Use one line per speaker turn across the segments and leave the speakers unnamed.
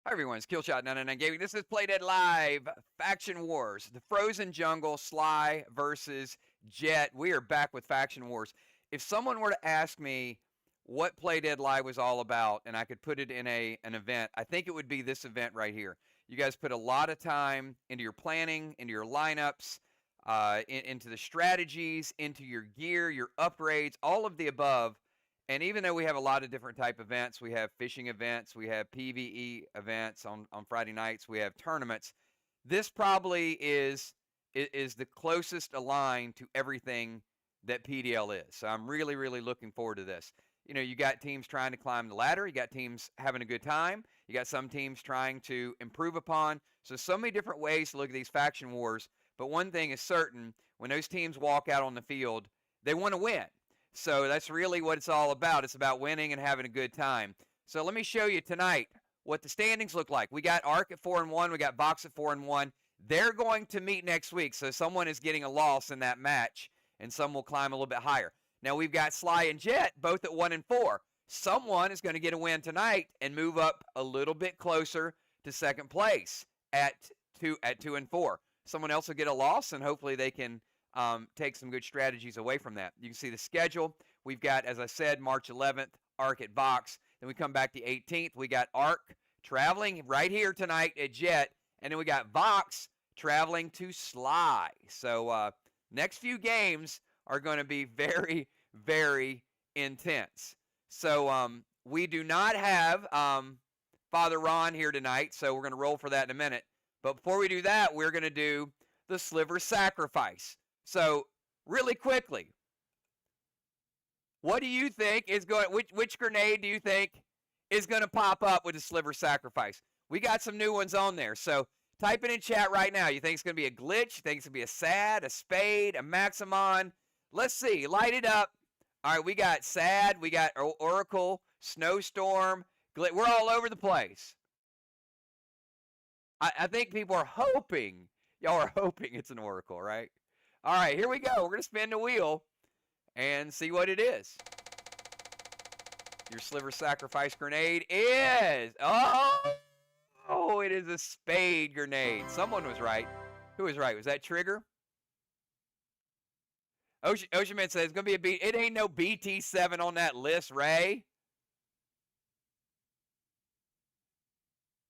Hi everyone, it's Killshot99 Gaming. This is Playdead Live Faction Wars. The Frozen Jungle SLY versus Jet. We are back with Faction Wars. If someone were to ask me what Playdead Live was all about and I could put it in an event, I think it would be this event right here. You guys put a lot of time into your planning, into your lineups, into the strategies, into your gear, your upgrades, all of the above. And even though we have a lot of different type events, we have fishing events, we have PvE events on Friday nights, we have tournaments. This probably is the closest aligned to everything that PDL is. So I'm really, really looking forward to this. You know, you got teams trying to climb the ladder. You got teams having a good time. You got some teams trying to improve upon. So many different ways to look at these faction wars. But one thing is certain, when those teams walk out on the field, they want to win. So that's really what it's all about. It's about winning and having a good time. So let me show you tonight what the standings look like. We got Ark at 4-1. We got Box at 4-1. They're going to meet next week. So someone is getting a loss in that match, and some will climb a little bit higher. Now we've got SLY and Jet both at 1-4. Someone is going to get a win tonight and move up a little bit closer to second place at 2-4. Someone else will get a loss, and hopefully they can take some good strategies away from that. You can see the schedule. We've got, as I said, March 11th, Ark at Box. Then we come back the 18th. We got Ark traveling right here tonight at Jet. And then we got Box traveling to SLY. So next few games are going to be very, very intense. So we do not have Father Ron here tonight, so we're going to roll for that in a minute. But before we do that, we're going to do the Sliver Sacrifice. So, really quickly, what do you think is going? Which grenade do you think is going to pop up with the Sliver Sacrifice? We got some new ones on there. So, type it in chat right now. You think it's going to be a glitch? You think it's going to be a SAD, a Spade, a Maximon? Let's see. Light it up. All right, we got SAD, we got Oracle, Snowstorm. We're all over the place. I think people are hoping. Y'all are hoping it's an Oracle, right? All right, here we go. We're going to spin the wheel and see what it is. Your Sliver Sacrifice grenade is, oh, it is a Spade grenade. Someone was right. Who was right? Was that Trigger? Ocean Man says it's going to be it ain't no BT7 on that list, Ray.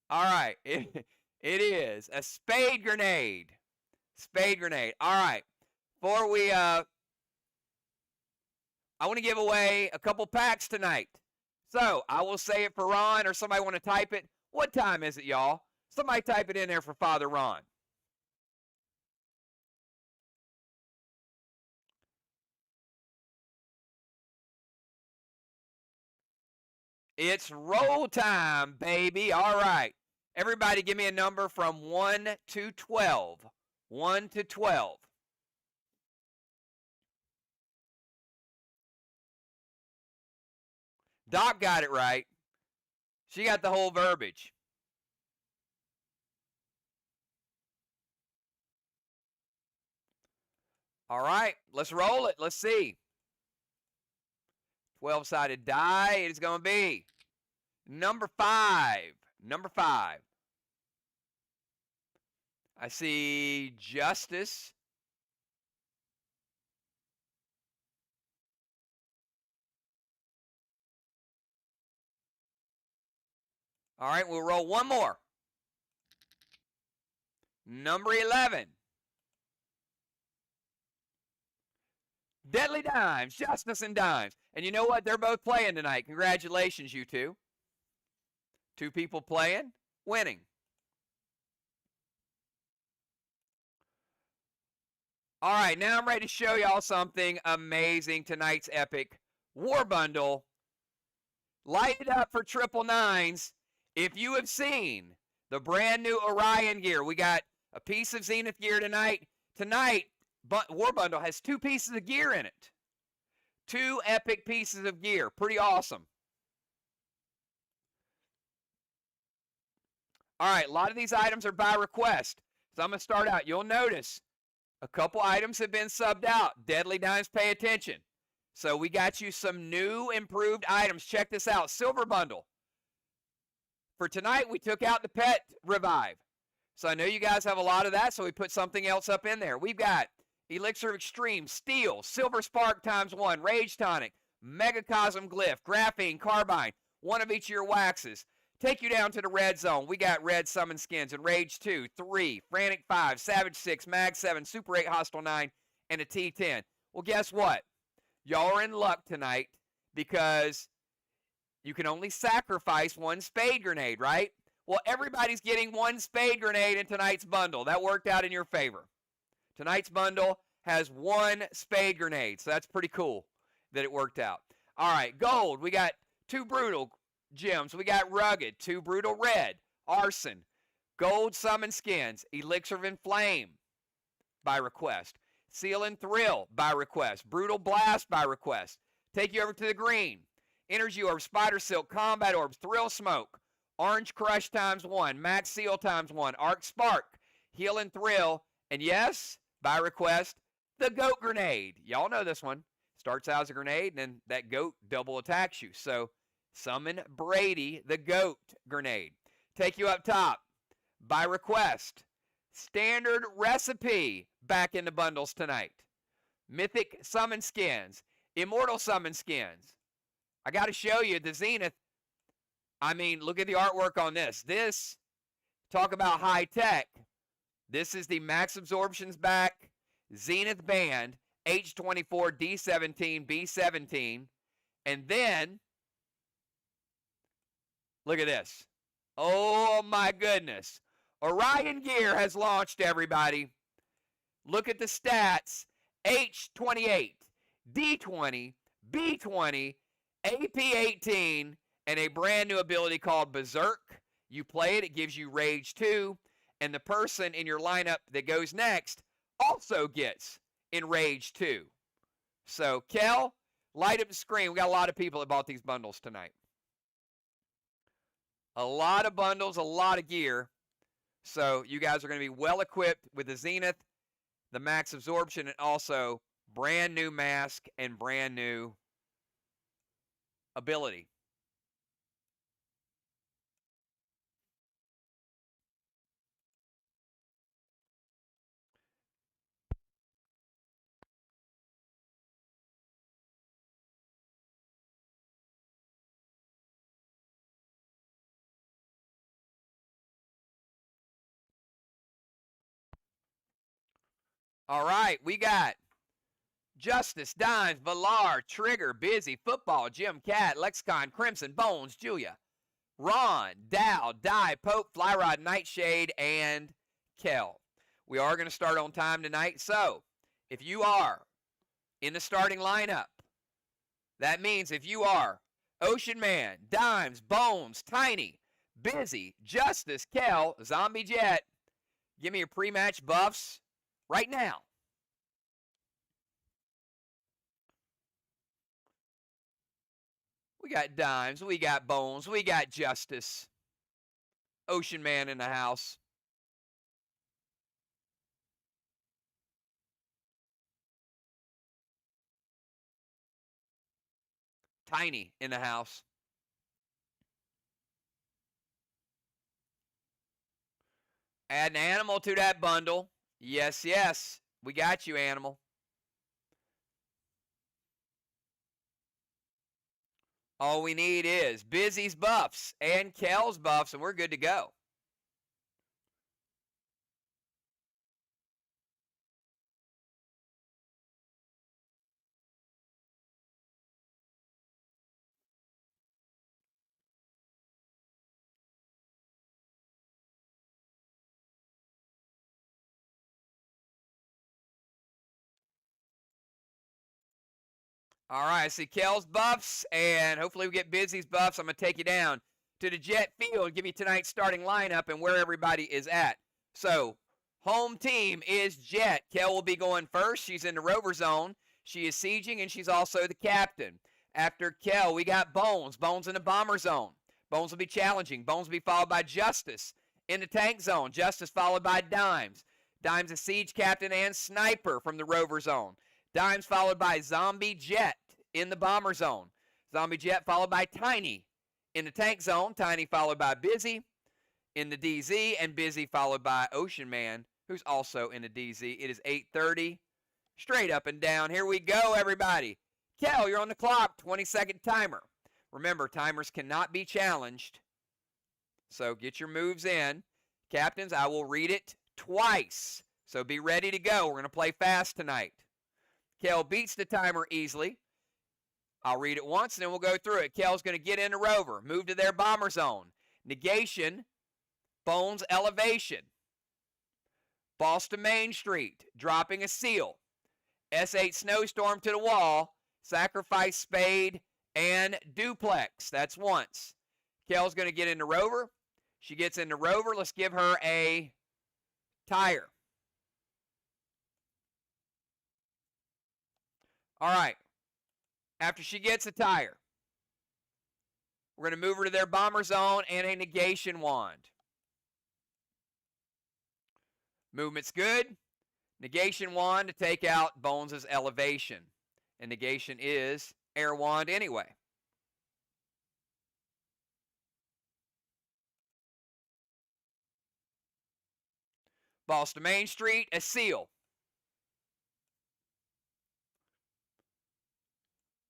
All right, it is a Spade grenade. Spade grenade. All right. Before we, I want to give away a couple packs tonight. So, I will say it for Ron, or somebody want to type it. What time is it, y'all? Somebody type it in there for Father Ron. It's roll time, baby. All right. Everybody give me a number from 1 to 12. 1 to 12. Doc got it right. She got the whole verbiage. All right, let's roll it. Let's see. 12-sided die. It is going to be number 5. Number 5. I see Justice. All right, we'll roll one more. Number 11. Deadly Dimes, Justice and Dimes. And you know what? They're both playing tonight. Congratulations, you two. Two people playing, winning. All right, now I'm ready to show y'all something amazing. Tonight's epic war bundle. Light it up for 999s. If you have seen the brand new Orion gear, we got a piece of Zenith gear tonight. Tonight, War Bundle has 2 pieces of gear in it. 2 epic pieces of gear. Pretty awesome. All right, a lot of these items are by request. So I'm going to start out. You'll notice a couple items have been subbed out. Deadly Dimes, pay attention. So we got you some new improved items. Check this out. Silver Bundle. For tonight, we took out the Pet Revive. So I know you guys have a lot of that, so we put something else up in there. We've got Elixir of Extreme, Steel, Silver Spark ×1, Rage Tonic, Megacosm Glyph, Graphene, Carbine, one of each of your waxes. Take you down to the red zone. We got Red Summon Skins and Rage 2, 3, Frantic 5, Savage 6, Mag 7, Super 8, Hostile 9, and a T10. Well, guess what? Y'all are in luck tonight because you can only sacrifice one Spade Grenade, right? Well, everybody's getting one Spade Grenade in tonight's bundle. That worked out in your favor. Tonight's bundle has one Spade Grenade, so that's pretty cool that it worked out. All right, gold. We got 2 Brutal Gems. We got Rugged, 2 Brutal Red, Arson, Gold Summon Skins, Elixir of Inflame by request, Seal and Thrill by request, Brutal Blast by request. Take you over to the green. Energy Orb, Spider Silk, Combat Orbs, Thrill Smoke, Orange Crush ×1, Max Seal ×1, Arc Spark, Heal and Thrill, and yes, by request, the Goat Grenade. Y'all know this one. Starts out as a grenade, and then that goat double attacks you. So summon Brady, the Goat Grenade. Take you up top, by request, Standard Recipe back in the bundles tonight. Mythic Summon Skins, Immortal Summon Skins. I got to show you the Zenith. I mean, look at the artwork on this. This, talk about high tech. This is the Max Absorptions back Zenith Band H24 D17 B17. And then, look at this. Oh my goodness. Orion Gear has launched, everybody. Look at the stats. H28, D20, B20, AP18, and a brand new ability called Berserk. You play it, it gives you Rage 2, and the person in your lineup that goes next also gets Enrage 2. So, Kel, light up the screen. We got a lot of people that bought these bundles tonight. A lot of bundles, a lot of gear. So, you guys are going to be well equipped with the Zenith, the Max Absorption, and also brand new mask and brand new ability. All right, we got Justice, Dimes, Valar, Trigger, Busy, Football, Jim Cat, Lexicon, Crimson, Bones, Julia, Ron, Dow, Die, Pope, Flyrod, Nightshade, and Kel. We are going to start on time tonight, so if you are in the starting lineup, that means if you are Ocean Man, Dimes, Bones, Tiny, Busy, Justice, Kel, Zombie Jet, give me your pre-match buffs right now. We got Dimes, we got Bones, we got Justice. Ocean Man in the house. Tiny in the house. Add an animal to that bundle. Yes, yes. We got you, animal. All we need is Busy's buffs and Kel's buffs, and we're good to go. All right, I see Kel's buffs, and hopefully we get Busy's buffs. I'm going to take you down to the Jet Field, give you tonight's starting lineup and where everybody is at. So, home team is Jet. Kel will be going first. She's in the Rover Zone. She is sieging, and she's also the captain. After Kel, we got Bones. Bones in the Bomber Zone. Bones will be challenging. Bones will be followed by Justice in the Tank Zone. Justice followed by Dimes. Dimes a siege captain and sniper from the Rover Zone. Dimes followed by Zombie Jet in the Bomber Zone. Zombie Jet followed by Tiny In the tank zone, Tiny followed by Busy in the DZ, and Busy followed by Ocean Man, who's also in the DZ. It is 8:30, straight up and down. Here we go, everybody. Kel, you're on the clock, 20-second timer. Remember, timers cannot be challenged, so get your moves in. Captains, I will read it twice, so be ready to go. We're going to play fast tonight. Kel beats the timer easily. I'll read it once, and then we'll go through it. Kel's going to get in the rover, move to their bomber zone. Negation, Bones elevation. Boston Main Street, dropping a seal. S8 Snowstorm to the wall, sacrifice Spade and Duplex. That's once. Kel's going to get in the rover. She gets in the rover. Let's give her a tire. All right. After she gets a tire, we're going to move her to their bomber zone and a negation wand. Movement's good. Negation wand to take out Bones' elevation. And negation is air wand anyway. Boston Main Street, a seal.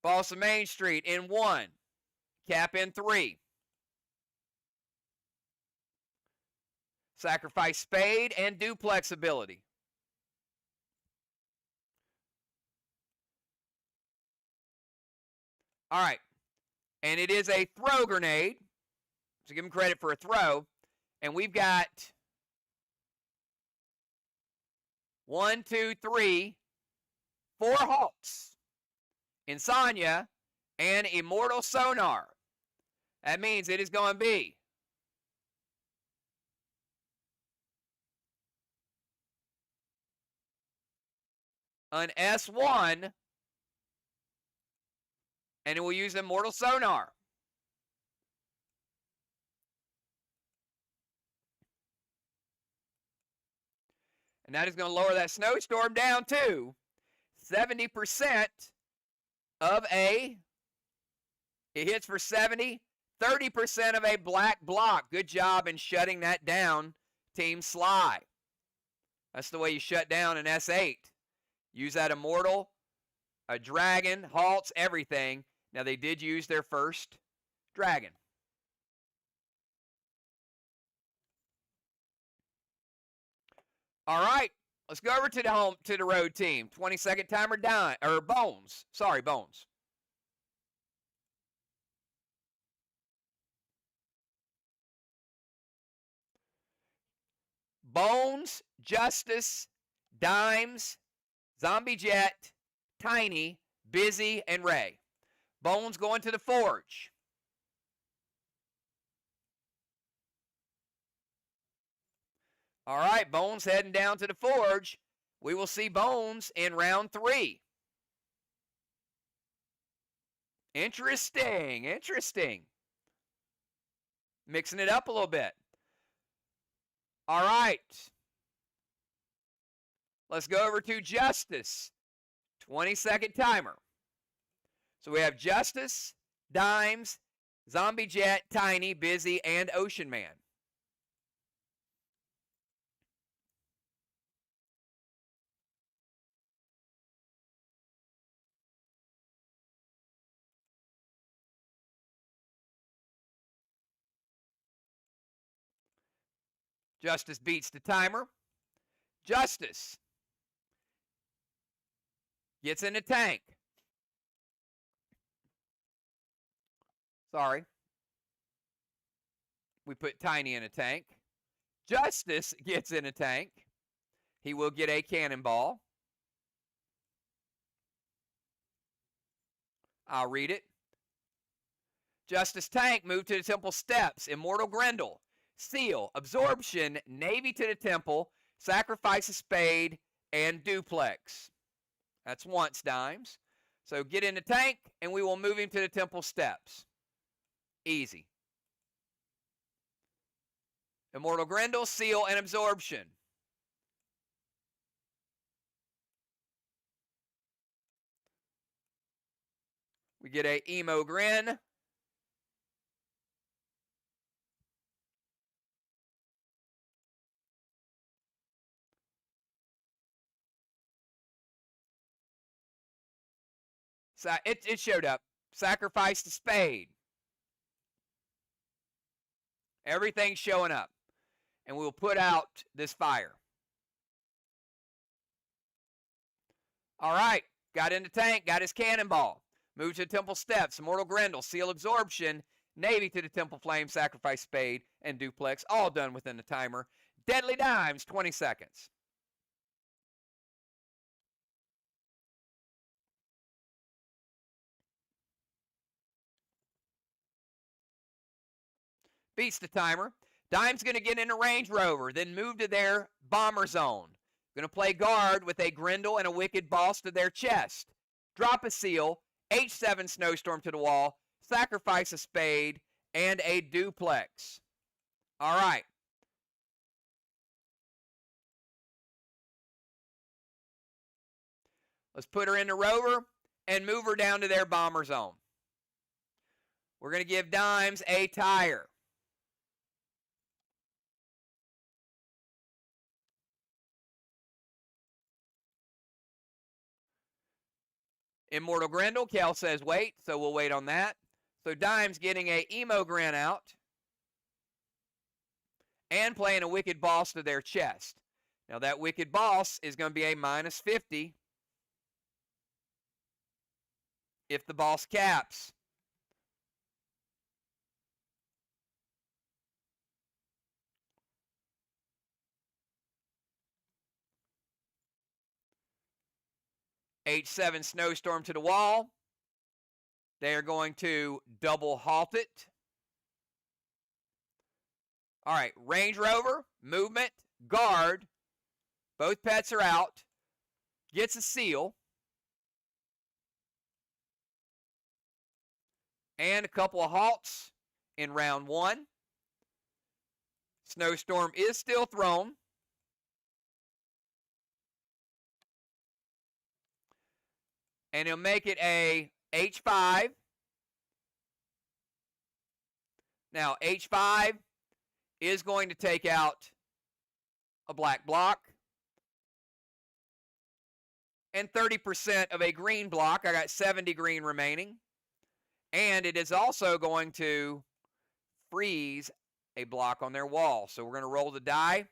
Boston Main Street in 1. Cap in 3. Sacrifice Spade and Duplex ability. All right. And it is a throw grenade. So give him credit for a throw. And we've got 1, 2, 3, 4 halts. Insania and Immortal Sonar. That means it is going to be an S1, and it will use Immortal Sonar. And that is going to lower that snowstorm down to 70% of a, it hits for 70, 30% of a black block. Good job in shutting that down, Team SLY. That's the way you shut down an S8. Use that Immortal, a Dragon, halts, everything. Now, they did use their first Dragon. All right, let's go over to the road team. 20-second timer down, or Bones. Sorry, Bones. Bones, Justice, Dimes, Zombie Jet, Tiny, Busy, and Ray. Bones going to the Forge. All right, Bones heading down to the Forge. We will see Bones in round 3. Interesting, interesting. Mixing it up a little bit. All right. Let's go over to Justice. 20-second timer. So we have Justice, Dimes, Zombie Jet, Tiny, Busy, and Ocean Man. Justice beats the timer. Justice gets in the tank. Sorry. We put Tiny in a tank. Justice gets in a tank. He will get a cannonball. I'll read it. Justice tank moved to the temple steps. Immortal Grendel. Seal, Absorption, Navy to the temple, sacrifice a Spade, and Duplex. That's once, Dimes. So get in the tank, and we will move him to the temple steps. Easy. Immortal Grendel, Seal, and Absorption. We get a Emo Grin. It showed up. Sacrifice the spade. Everything's showing up. And we'll put out this fire. All right. Got in the tank. Got his cannonball. Move to the temple steps. Immortal Grendel. Seal absorption. Navy to the temple flame. Sacrifice spade. And duplex. All done within the timer. Deadly dimes. 20 seconds. Beats the timer. Dime's going to get in a Range Rover, then move to their bomber zone. Going to play guard with a Grendel and a Wicked Boss to their chest. Drop a seal, H7 Snowstorm to the wall, sacrifice a spade, and a duplex. All right. Let's put her in the Rover and move her down to their bomber zone. We're going to give Dimes a tire. Immortal Grendel. Kel says wait, so we'll wait on that. So Dime's getting a Emogran out and playing a Wicked Boss to their chest. Now that Wicked Boss is going to be a minus 50 if the boss caps. H7 Snowstorm to the wall. They are going to double halt it. All right, Range Rover, movement, guard. Both pets are out. Gets a seal. And a couple of halts in round one. Snowstorm is still thrown. And he'll make it a H5. Now, H5 is going to take out a black block and 30% of a green block. I got 70 green remaining. And it is also going to freeze a block on their wall. So we're going to roll the die.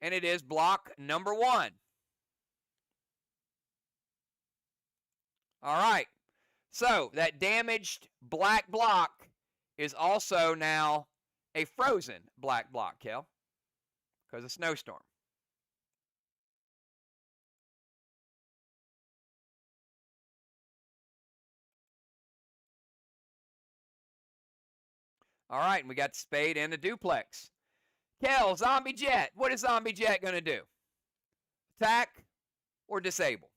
And it is block number 1. All right. So that damaged black block is also now a frozen black block, Kel, because of snowstorm. All right, and we got the spade and the duplex. Kel, Zombie Jet. What is Zombie Jet going to do? Attack or disable?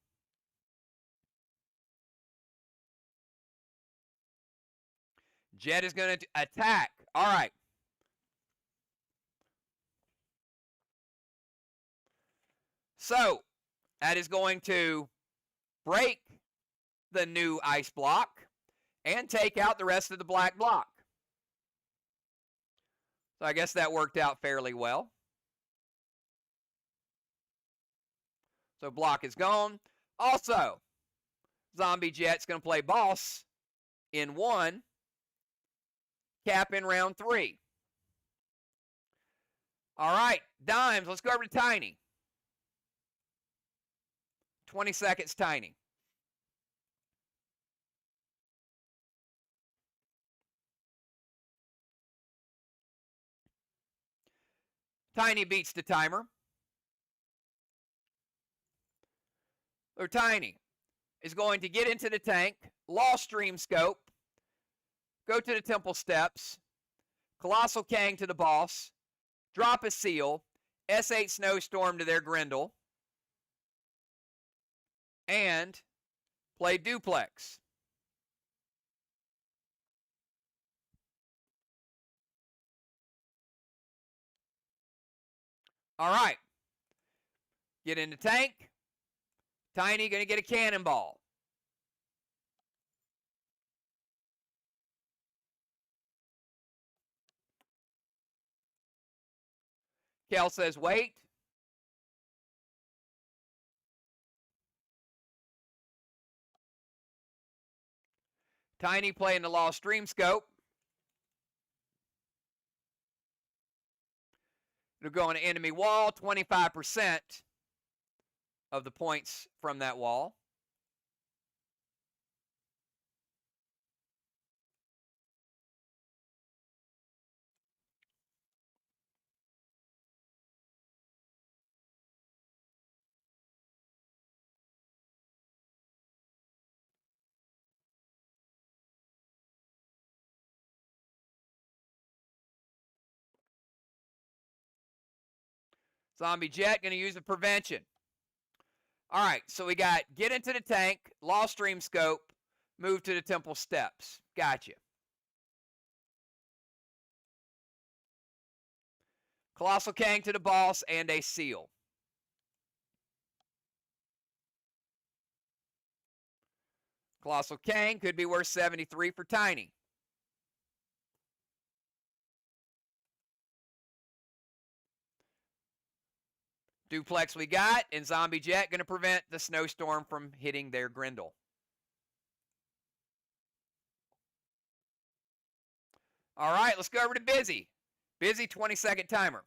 Jet is going to attack. All right. So that is going to break the new ice block and take out the rest of the black block. So I guess that worked out fairly well. So block is gone. Also, Zombie Jet's going to play boss in 1, cap in round 3. All right, Dimes, let's go over to Tiny. 20 seconds, Tiny. Tiny beats the timer. Or Tiny is going to get into the tank, Lost Stream Scope, go to the temple steps, Colossal Kang to the boss, drop a seal, S8 Snowstorm to their Grendel, and play duplex. All right. Get in the tank. Tiny going to get a cannonball. Kel says wait. Tiny playing the Lost Stream Scope. It'll go on an enemy wall, 25% of the points from that wall. Zombie Jet going to use the prevention. All right, so we got get into the tank, Lost Stream Scope, move to the temple steps. Gotcha. Colossal Kang to the boss and a seal. Colossal Kang could be worth 73 for Tiny. Duplex we got, and Zombie Jet going to prevent the snowstorm from hitting their Grendel. All right, let's go over to Busy. Busy, 20-second timer.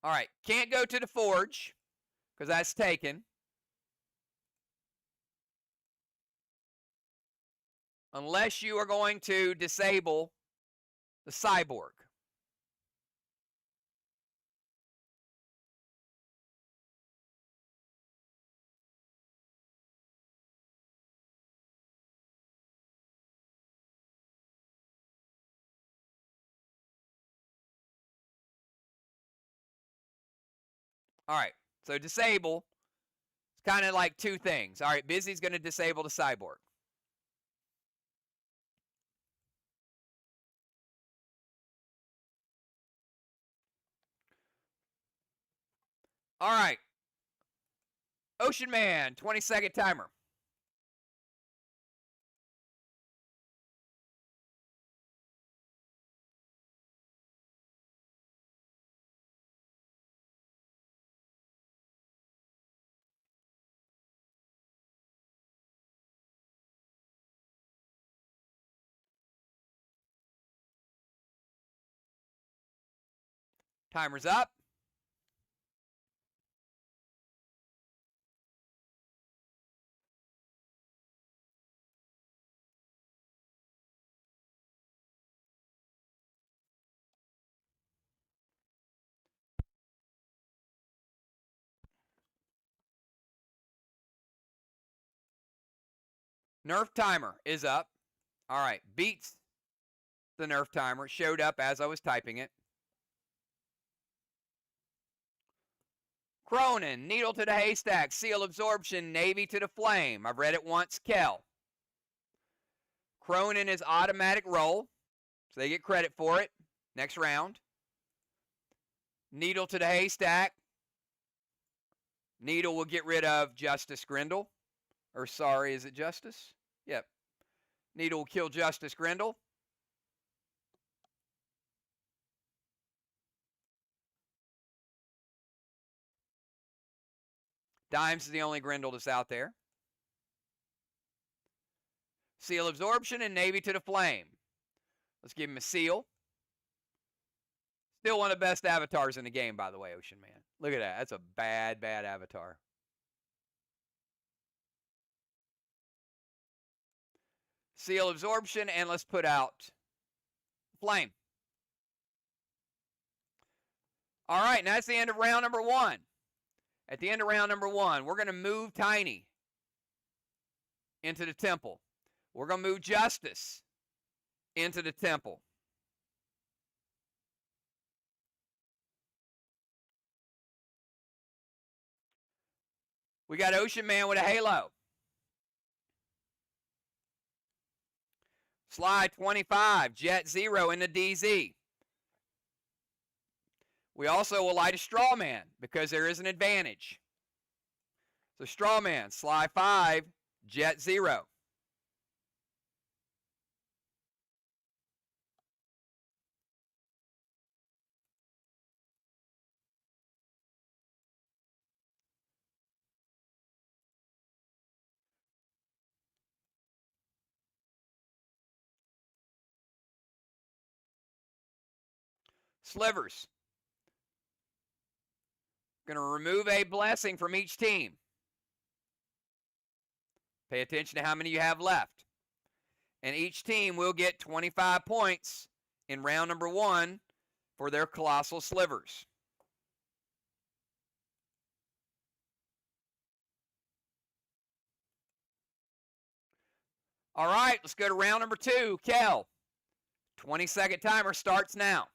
All right, can't go to the forge because that's taken. Unless you are going to disable the cyborg. All right, so disable. It's kind of like two things. All right, Busy's going to disable the cyborg. All right. Ocean Man, 20-second timer. Timer's up. Nerf timer is up. All right, beats the nerf timer. Showed up as I was typing it. Cronin, needle to the haystack, seal absorption, navy to the flame. I've read it once, Kel. Cronin is automatic roll, so they get credit for it. Next round. Needle to the haystack. Needle will get rid of Justice Grendel. Or sorry, is it Justice? Yep. Needle will kill Justice Grendel. Dimes is the only Grendel that's out there. Seal absorption and navy to the flame. Let's give him a seal. Still one of the best avatars in the game, by the way, Ocean Man. Look at that. That's a bad, bad avatar. Seal absorption, and let's put out flame. All right, and that's the end of round number one. At the end of round number one, we're going to move Tiny into the temple. We're going to move Justice into the temple. We got Ocean Man with a halo. SLY 25, Jet 0 in the DZ. We also will light a Straw Man because there is an advantage. So Straw Man, SLY 5, Jet 0. Slivers. Going to remove a blessing from each team. Pay attention to how many you have left. And each team will get 25 points in round number 1 for their colossal slivers. All right, let's go to round number 2. Kel, 20-second timer starts now.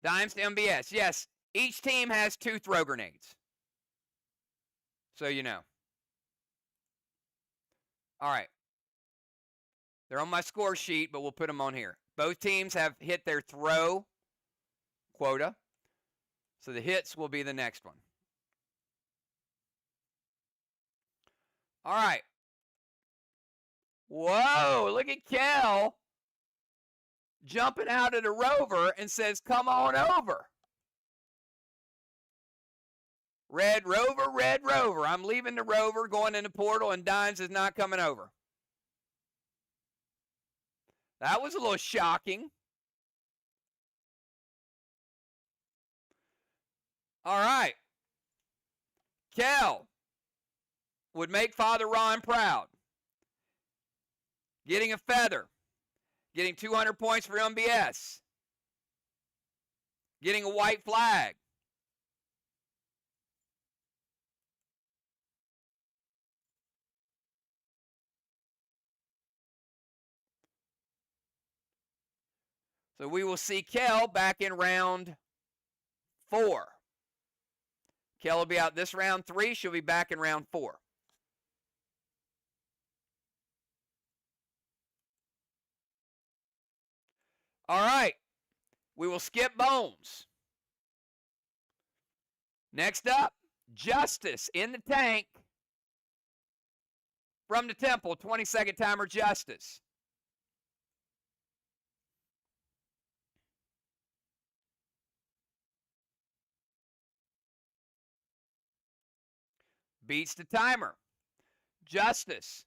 Dimes to MBS. Yes, each team has 2 throw grenades. So you know. All right. They're on my score sheet, but we'll put them on here. Both teams have hit their throw quota. So the hits will be the next one. All right. Whoa, look at Kel jumping out of the rover and says, come on over. Red rover, red rover. I'm leaving the rover, going in the portal, and Dimes is not coming over. That was a little shocking. All right. Kel would make Father Ron proud. Getting a feather. Getting 200 points for MBS. Getting a white flag. So we will see Kel back in round 4. Kel will be out this round 3. She'll be back in round 4. All right. We will skip Bones. Next up, Justice in the tank from the temple. 20-second timer, Justice. Beats the timer. Justice.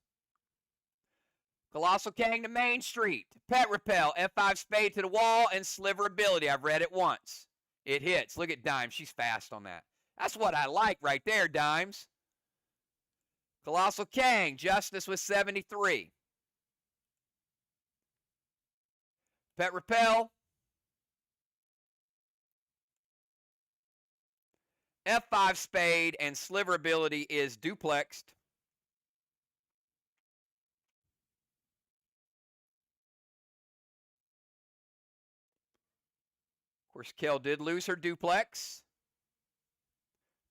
Colossal King to Main Street. Pet Repel. F5 Spade to the wall. And Sliver Ability. I've read it once. It hits. Look at Dimes. She's fast on that. That's what I like right there, Dimes. Colossal King. Justice with 73. Pet Repel. F5 Spade and Sliver Ability is duplexed. Of course, Kel did lose her duplex.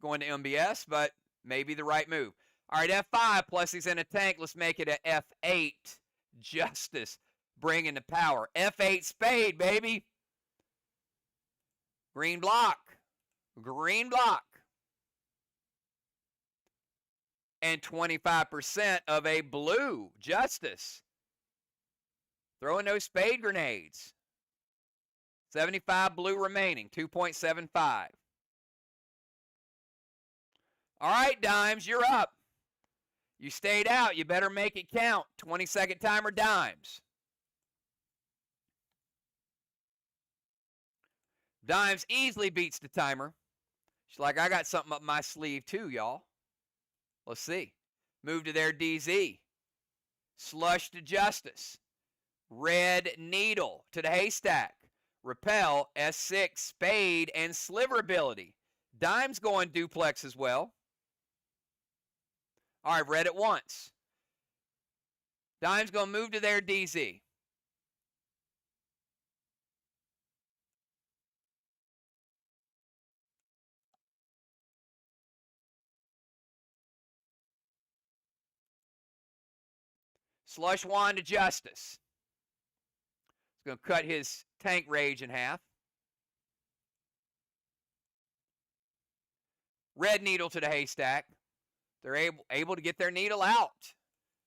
Going to MBS, but maybe the right move. All right, F5, plus he's in a tank. Let's make it a F8. Justice, bringing the power. F8 Spade, baby. Green block. Green block. And 25% of a blue. Justice. Throwing those spade grenades. 75 blue remaining. 2.75. All right, Dimes, you're up. You stayed out. You better make it count. 20-second timer, Dimes. Dimes easily beats the timer. She's like, I got something up my sleeve too, y'all. Let's see. Move to their DZ. Slush to Justice. Red Needle to the Haystack. Repel, S6, Spade, and Sliver Ability. Dimes going duplex as well. All right, I've read it once. Dimes going to move to their DZ. Slush Wand to Justice. It's going to cut his tank rage in half. Red Needle to the haystack. They're able to get their needle out.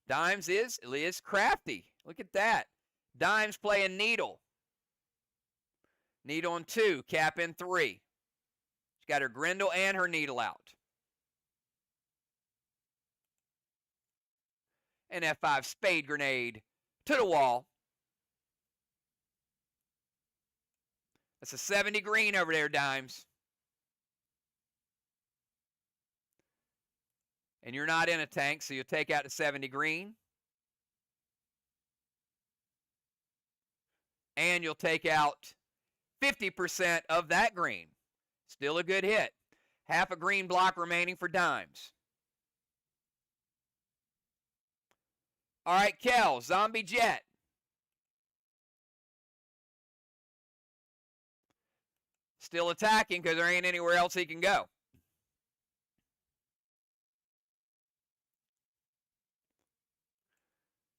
Dimes is crafty. Look at that. Dimes playing Needle. Needle in 2, Cap in 3. She's got her Grendel and her needle out. An F5 Spade Grenade to the wall. That's a 70 green over there, Dimes. And you're not in a tank, so you'll take out the 70 green. And you'll take out 50% of that green. Still a good hit. Half a green block remaining for Dimes. All right, Kel, Zombie Jet. Still attacking because there ain't anywhere else he can go.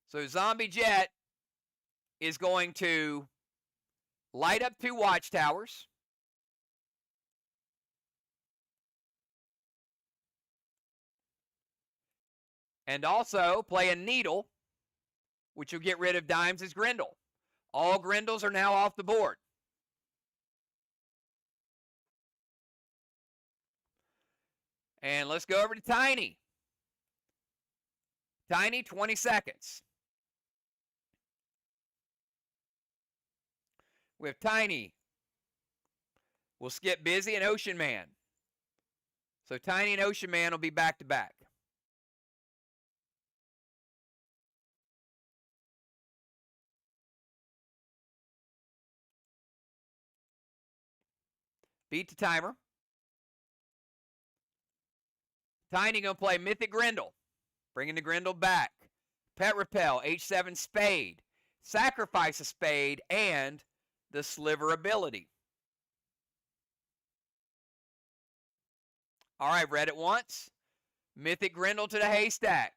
So Zombie Jet is going to light up 2 watchtowers. And also play a Needle, which will get rid of Dimes' Grendel. All Grendels are now off the board. And let's go over to Tiny. Tiny, 20 seconds. We have Tiny. We'll skip Busy and Ocean Man. So Tiny and Ocean Man will be back to back. Beat the timer. Tiny going to play Mythic Grendel, bringing the Grendel back. Pet Repel, H7 Spade, Sacrifice a Spade, and the Sliver ability. All right, read it once. Mythic Grendel to the haystack.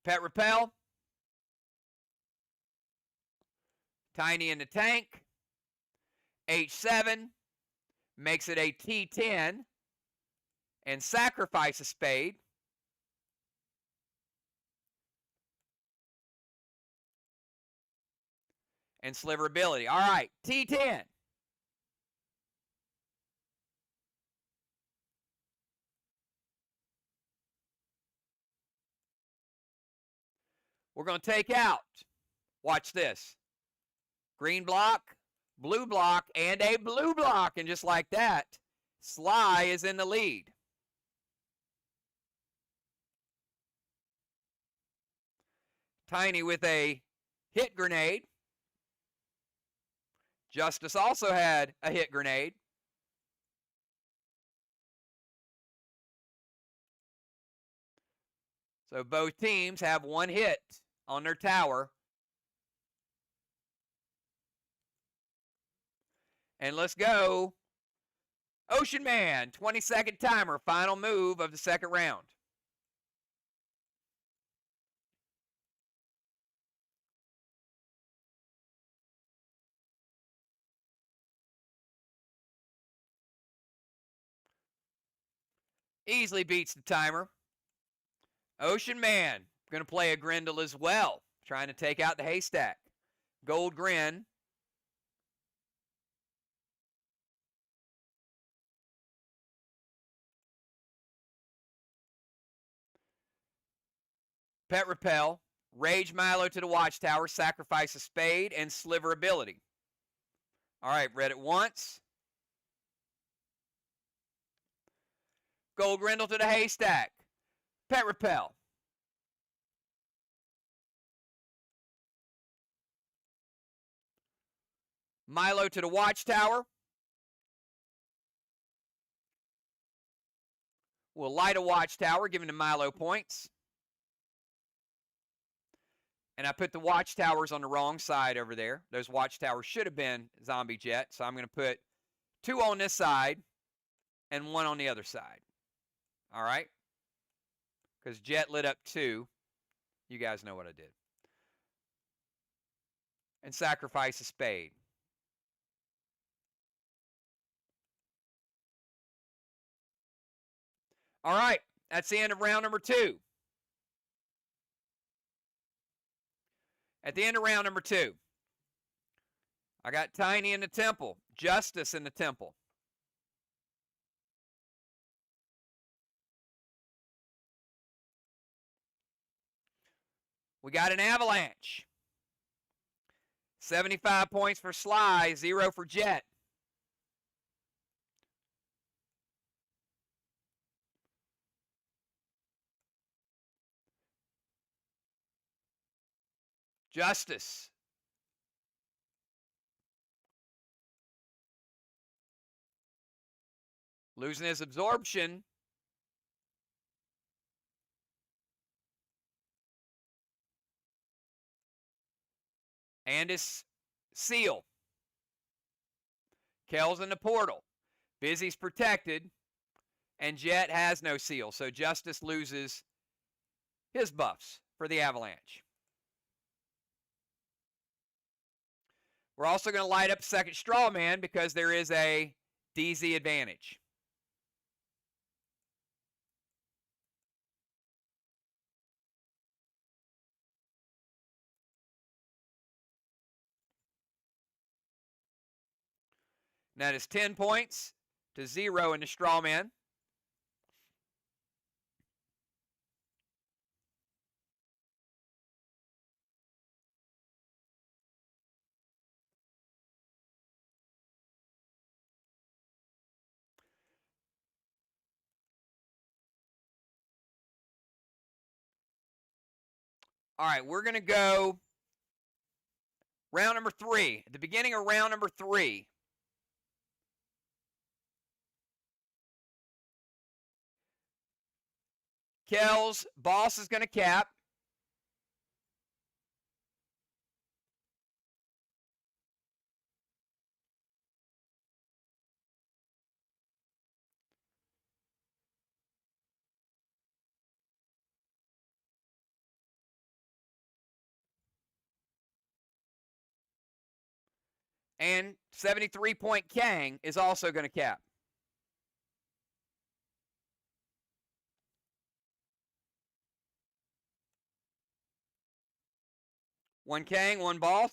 Pet Repel. Tiny in the tank. H7 makes it a T10 and Sacrifice a Spade. And Sliver ability. All right, T10. We're going to take out, watch this, green block, blue block, and a blue block. And just like that, SLY is in the lead. Tiny with a hit grenade. Justice also had a hit grenade. So both teams have 1 hit on their tower. And let's go. Ocean Man, 20-second timer, final move of the second round. Easily beats the timer. Ocean Man, going to play a Grendel as well, trying to take out the haystack. Gold Grin. Pet Repel, Rage Milo to the Watchtower, Sacrifice a Spade, and Sliver ability. All right, read it once. Gold Grendel to the haystack. Pet Repel. Milo to the Watchtower. We'll light a Watchtower, giving the Milo points. And I put the Watchtowers on the wrong side over there. Those Watchtowers should have been Zombie Jet. So I'm going to put 2 on this side and 1 on the other side. All right? Because Jet lit up 2. You guys know what I did. And sacrifice a spade. All right, that's the end of round number 2. At the end of round number 2, I got Tiny in the temple, Justice in the temple. We got an avalanche. 75 points for SLY, 0 for Jet. Justice. Losing his absorption. And his seal. Kel's in the portal. Busy's protected. And Jet has no seal. So Justice loses his buffs for the avalanche. We're also going to light up second straw man because there is a DZ advantage. And that is 10 points to 0 in the straw man. All right, we're going to go round number 3. At the beginning of round number 3, Kel's boss is going to cap. And 73-point Kang is also going to cap. One Kang, one boss.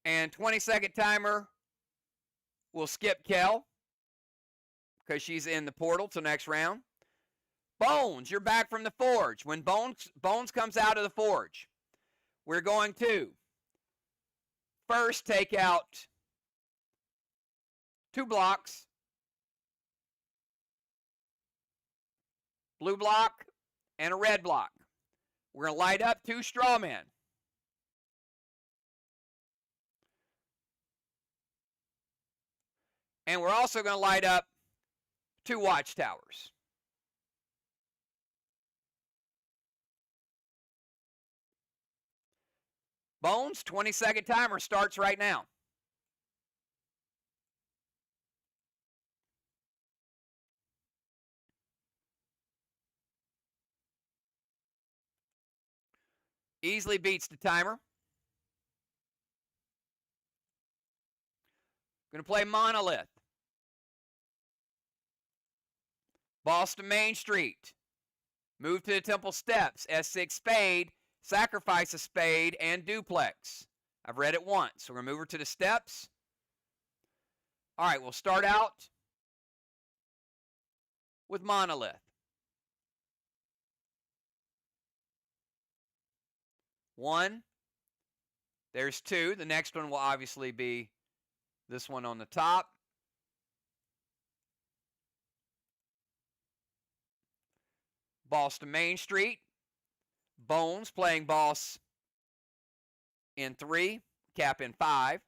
And 20-second timer will skip Kel because she's in the portal till next round. Bones, you're back from the forge. When Bones comes out of the forge, we're going to first take out 2 blocks. Blue block and a red block. We're going to light up 2 straw men. And we're also going to light up 2 watchtowers. Bones, 20-second timer starts right now. Easily beats the timer. Going to play Monolith. Boss to Main Street. Move to the Temple Steps. S6 spade. Sacrifice a spade and duplex. I've read it once. So we're going to move her to the steps. All right, we'll start out with Monolith. 1. There's 2. The next one will obviously be this one on the top. Boss to Main Street. Bones playing boss in 3, cap in 5.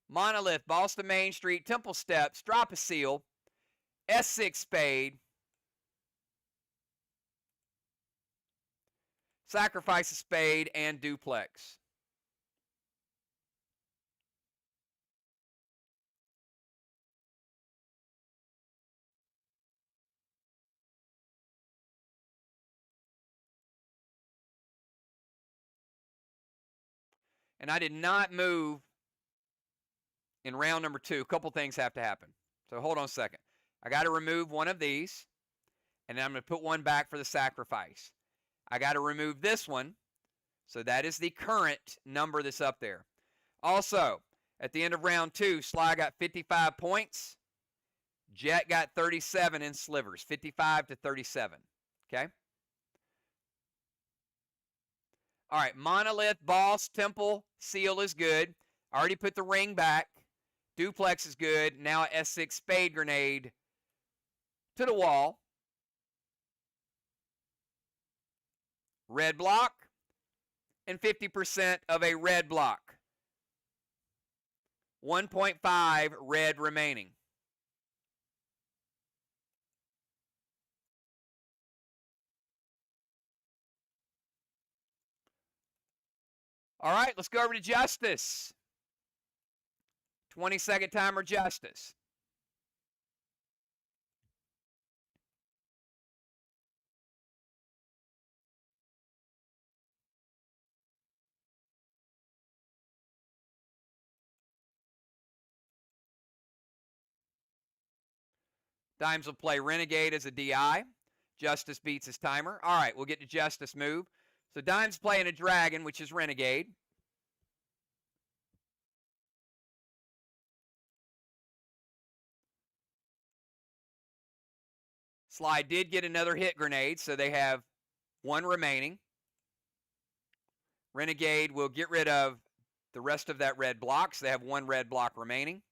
Monolith, boss to Main Street, Temple Steps, drop a seal, S6 spade, Sacrifice a spade and duplex. And I did not move in round number 2. A couple things have to happen. So hold on a second. I got to remove one of these, and then I'm going to put one back for the sacrifice. I got to remove this one, so that is the current number that's up there. Also, at the end of round 2, SLY got 55 points. Jet got 37 in slivers, 55 to 37. Okay? All right, monolith, boss, temple, seal is good. I already put the ring back. Duplex is good. Now S6 spade grenade to the wall. Red block and 50% of a red block. 1.5 red remaining. All right, let's go over to Justice. 20-second timer, Justice. Dimes will play Renegade as a DI. Justice beats his timer. All right, we'll get to Justice move. So Dimes playing a Dragon, which is Renegade. SLY did get another hit grenade, so they have one remaining. Renegade will get rid of the rest of that red block, so they have one red block remaining.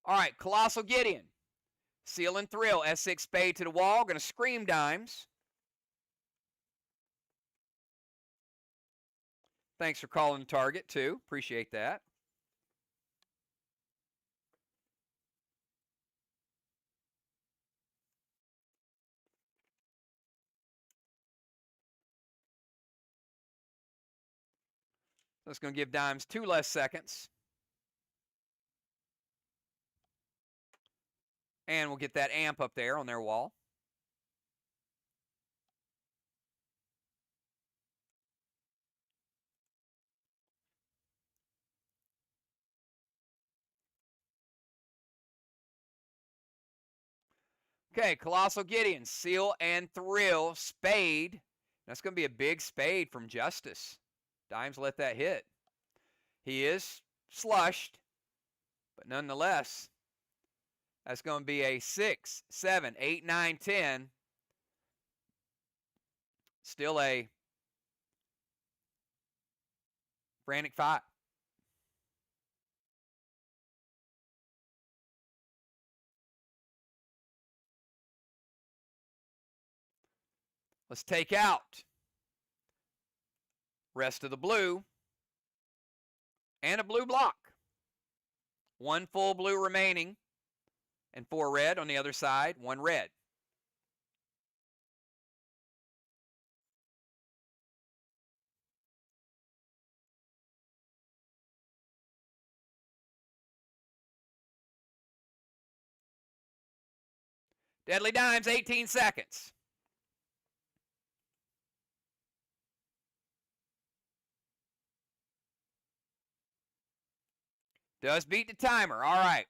All right, Colossal Gideon. Seal and Thrill, S6 spade to the wall. Going to scream Dimes. Thanks for calling the target, too. Appreciate that. That's going to give Dimes 2 less seconds. And we'll get that amp up there on their wall. Okay, Colossal Gideon, Seal and Thrill, Spade. That's going to be a big spade from Justice. Dimes let that hit. He is slushed, but nonetheless, that's going to be a 6, 7, 8, 9, 10. Still a frantic 5. Let's take out rest of the blue and a blue block. 1 full blue remaining and 4 red on the other side, 1 red. Deadly Dimes, 18 seconds. Does beat the timer. All right.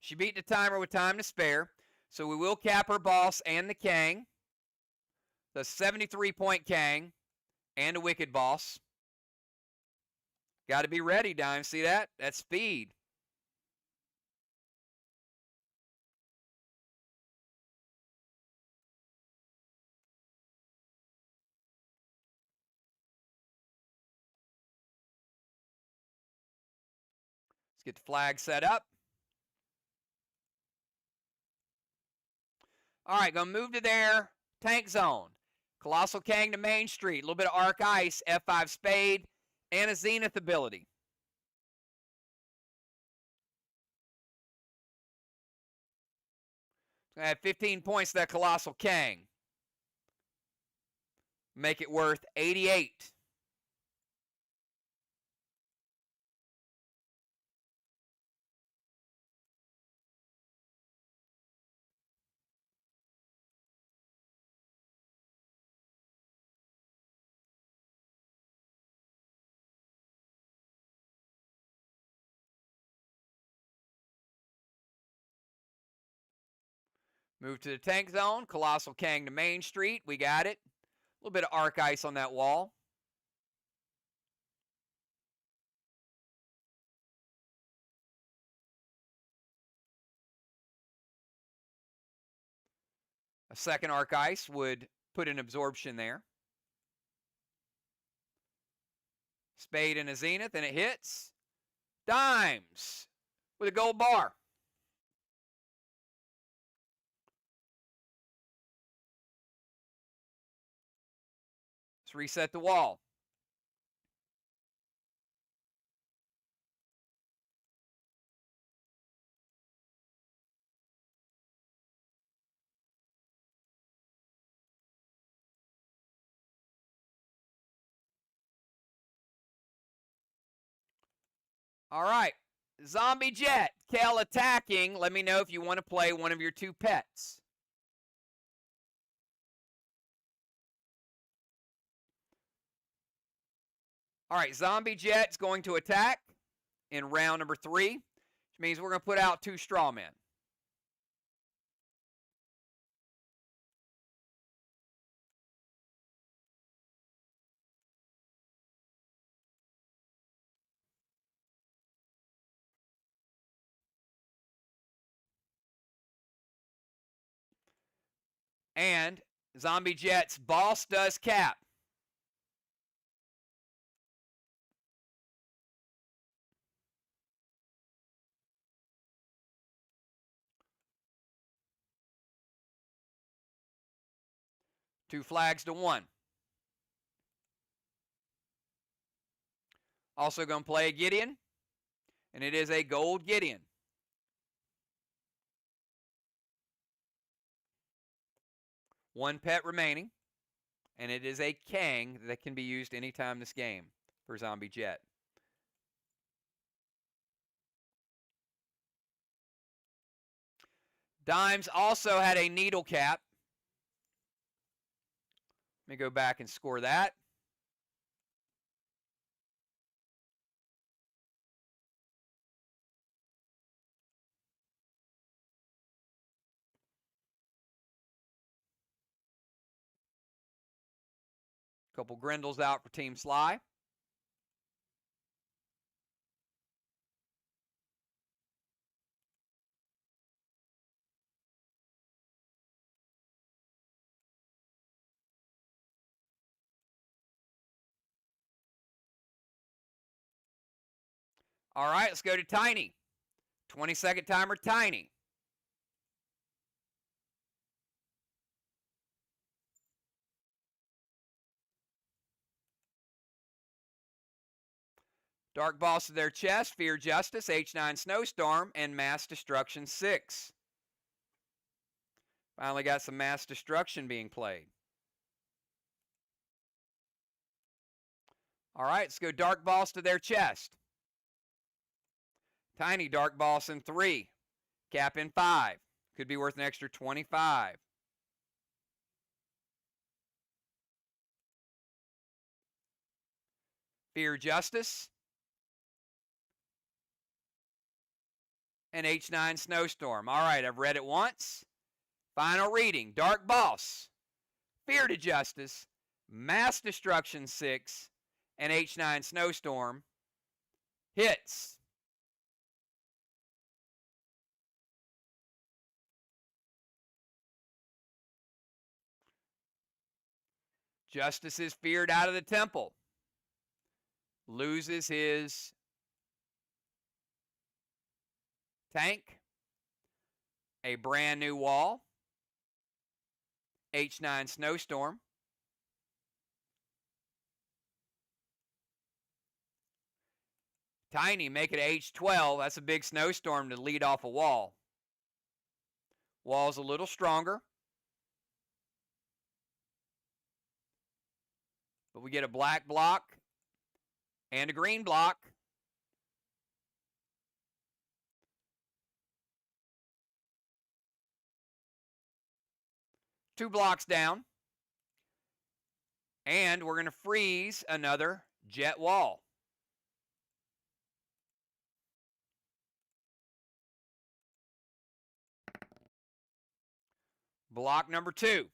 She beat the timer with time to spare. So we will cap her boss and the Kang. The 73-point Kang and a Wicked boss. Got to be ready, Dime. See that? That's speed. Let's get the flag set up. All right, going to move to their tank zone. Colossal Kang to Main Street. A little bit of Arc Ice, F5 Spade, and a Zenith ability. Add 15 points to that Colossal Kang. Make it worth 88. Move to the tank zone. Colossal Kang to Main Street. We got it. A little bit of Arc Ice on that wall. A second Arc Ice would put an absorption there. Spade and a Zenith, and it hits. Dimes with a gold bar. Let's reset the wall. All right. Zombie Jet. Kale attacking. Let me know if you want to play one of your two pets. All right. Zombie Jet's going to attack in round number 3, which means we're going to put out 2 straw men. And Zombie Jet's boss does cap. Two flags to 1. Also going to play a Gideon, and it is a gold Gideon. One pet remaining, and it is a Kang that can be used anytime this game for Zombie Jet. Dimes also had a needle cap. Let me go back and score that. Couple Grendels out for Team SLY. All right, let's go to Tiny. 20-second timer, Tiny. Dark Boss to their chest, Fear Justice, H9 Snowstorm, and Mass Destruction 6. Finally got some Mass Destruction being played. All right, let's go Dark Boss to their chest. Tiny Dark Boss in 3. Cap in 5. Could be worth an extra 25. Fear Justice. And H9 Snowstorm. All right, I've read it once. Final reading. Dark Boss. Fear to Justice. Mass Destruction 6. And H9 Snowstorm. Hits. Justice is feared out of the temple. Loses his tank. A brand new wall. H9 Snowstorm. Tiny, make it H12. That's a big snowstorm to lead off a wall. Wall's a little stronger. But we get a black block and a green block. Two blocks down. And we're going to freeze another jet wall. Block number 2.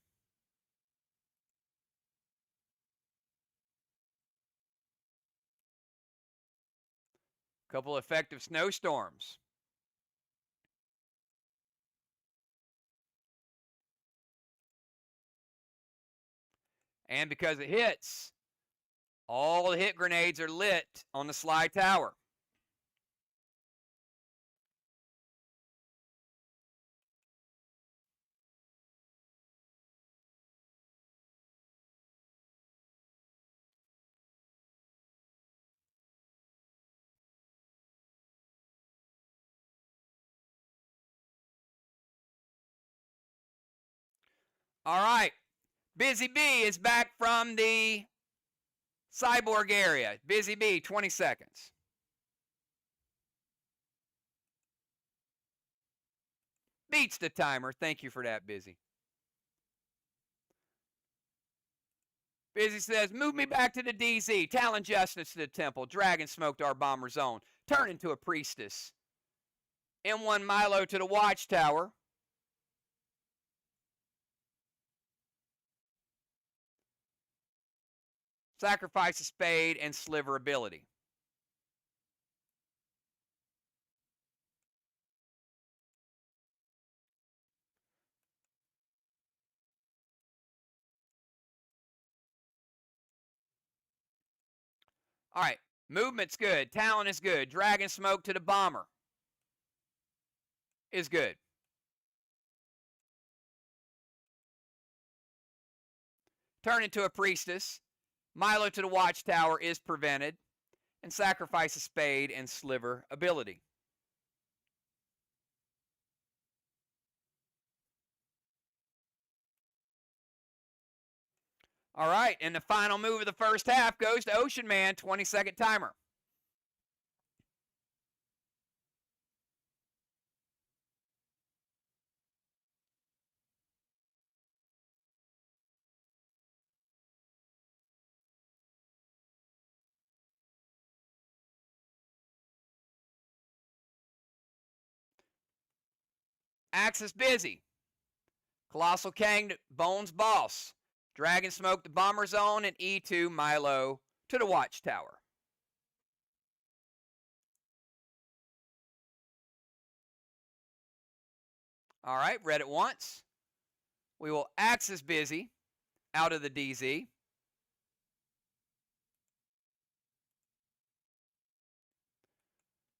Couple effective snowstorms. And because it hits, all the hit grenades are lit on the SLY tower. All right. Busy Bee is back from the cyborg area. Busy Bee, 20 seconds. Beats the timer. Thank you for that, Busy. Busy says, move me back to the DZ. Talon Justice to the temple. Dragon smoked our bomber zone. Turn into a priestess. M1 Milo to the watchtower. Sacrifice a spade and sliver ability. All right, movement's good. Talon is good. Dragon smoke to the bomber is good. Turn into a priestess. Milo to the watchtower is prevented. And sacrifice a spade and sliver ability. All right, and the final move of the first half goes to Ocean Man, 20-second timer. Axis busy. Colossal Kang to Bones Boss. Dragon Smoke to Bomber Zone, and E2 Milo to the Watchtower. All right, read it once. We will Axis busy out of the DZ.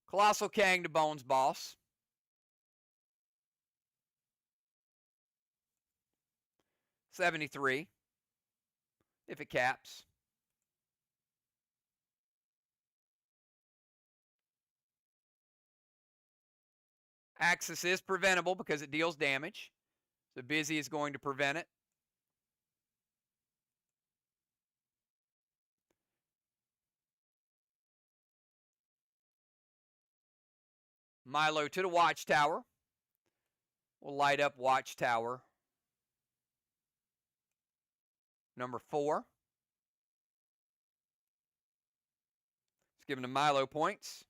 Colossal Kang to Bones Boss. $73 if it caps. Axis is preventable because it deals damage. So busy is going to prevent it. Milo to the Watchtower. We'll light up Watchtower number 4. Let's give him the Milo points.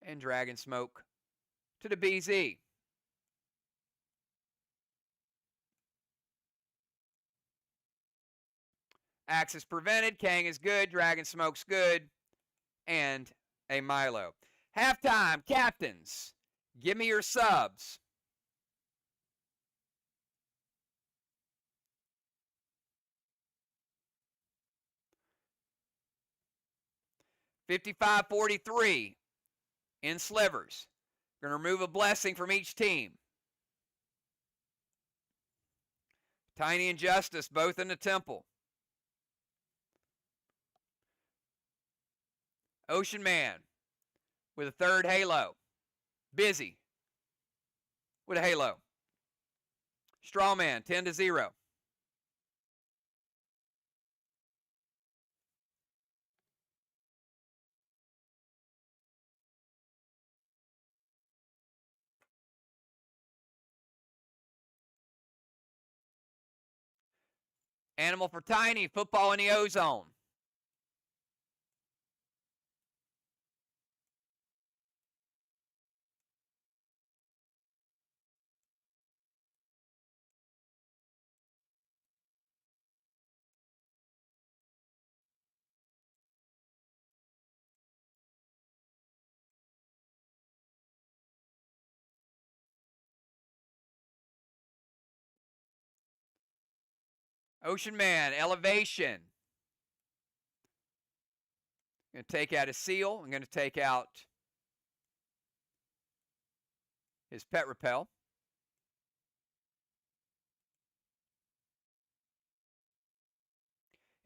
And Dragon Smoke to the BZ. Axis prevented. Kang is good. Dragon Smoke's good. And a Milo. Halftime, captains. Give me your subs. $55.43 in slivers. Going to remove a blessing from each team. Tiny and Justice both in the temple. Ocean Man with a third halo. Busy with a halo. Strawman, 10-0. Animal for Tiny, football in the ozone. Ocean Man, elevation. I'm going to take out his seal. I'm going to take out his pet repel.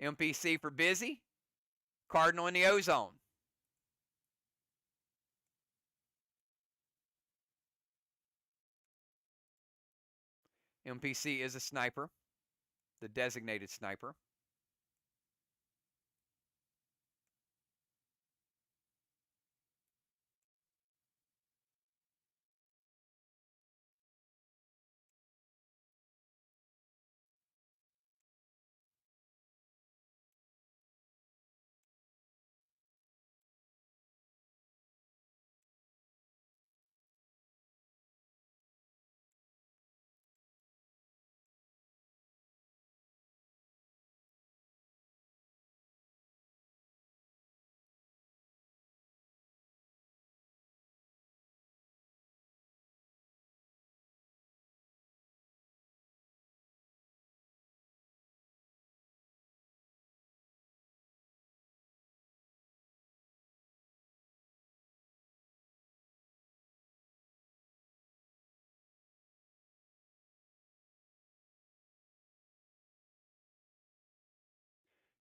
MPC for Busy. Cardinal in the ozone. MPC is a sniper, the designated sniper.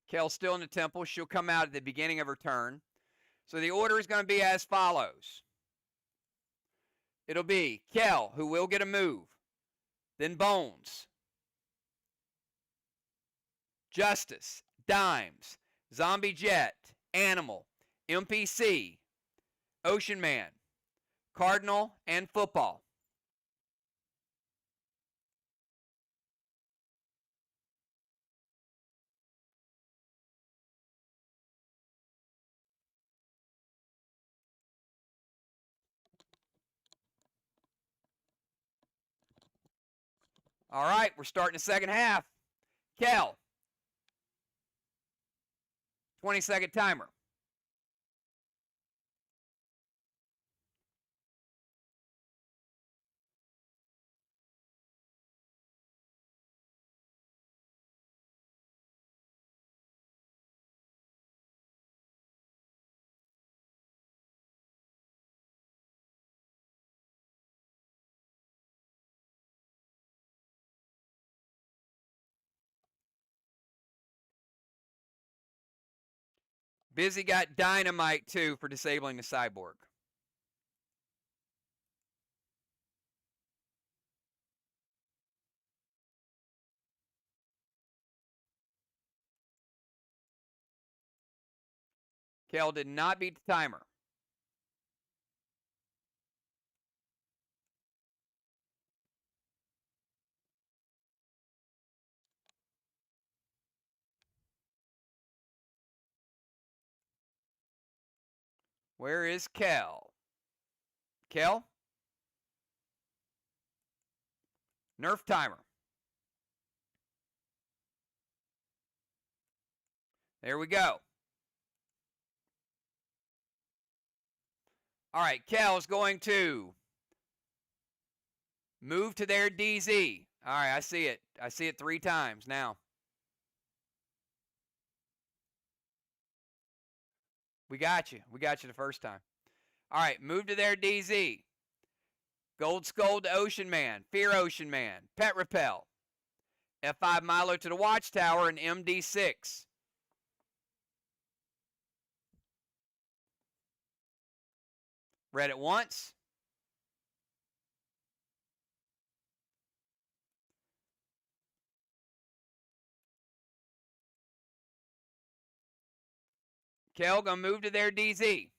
Kel's still in the temple. She'll come out at the beginning of her turn. So the order is going to be as follows. It'll be Kel, who will get a move. Then Bones. Justice. Dimes. Zombie Jet. Animal. MPC. Ocean Man. Cardinal and Football. All right, we're starting the second half. Kel. 20-second timer. Busy got dynamite, too, for disabling the cyborg. Kel did not beat the timer. Where is Kel? Kel? Nerf timer. There we go. All right, Kel is going to move to their DZ. All right, I see it. I see it 3 times now. We got you. We got you the first time. All right, move to their DZ. Gold Skull to Ocean Man. Fear Ocean Man. Pet Repel. F5 Milo to the Watchtower and MD6. Read it once. Kel gonna move to their DZ.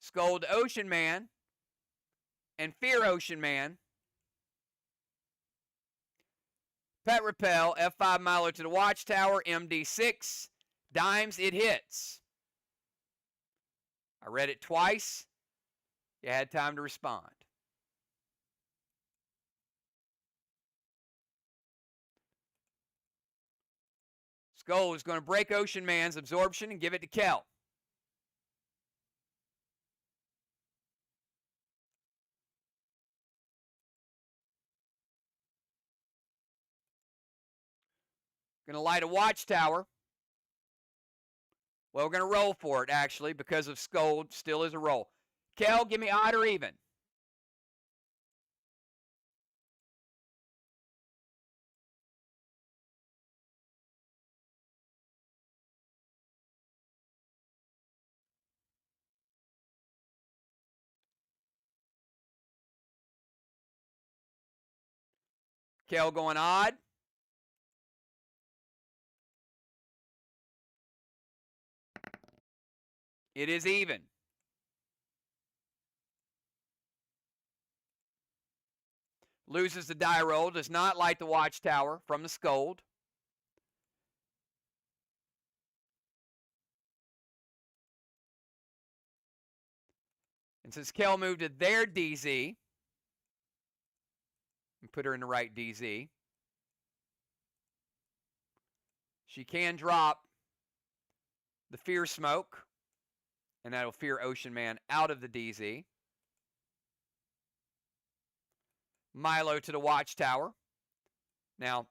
Scold Ocean Man and Fear Ocean Man. Pet Repel, F5 Milo to the Watchtower, MD6. Dimes, it hits. I read it twice. You had time to respond. Skull is going to break Ocean Man's absorption and give it to Kel. Going to light a Watchtower. Well, we're going to roll for it, actually, because of Scold still is a roll. Kel, give me odd or even. Kel going odd. It is even. Loses the die roll, does not light the Watchtower from the Scold. And since Kel moved to their DZ, and put her in the right DZ, she can drop the Fear Smoke, and that'll Fear Ocean Man out of the DZ. Milo to the Watchtower. Now,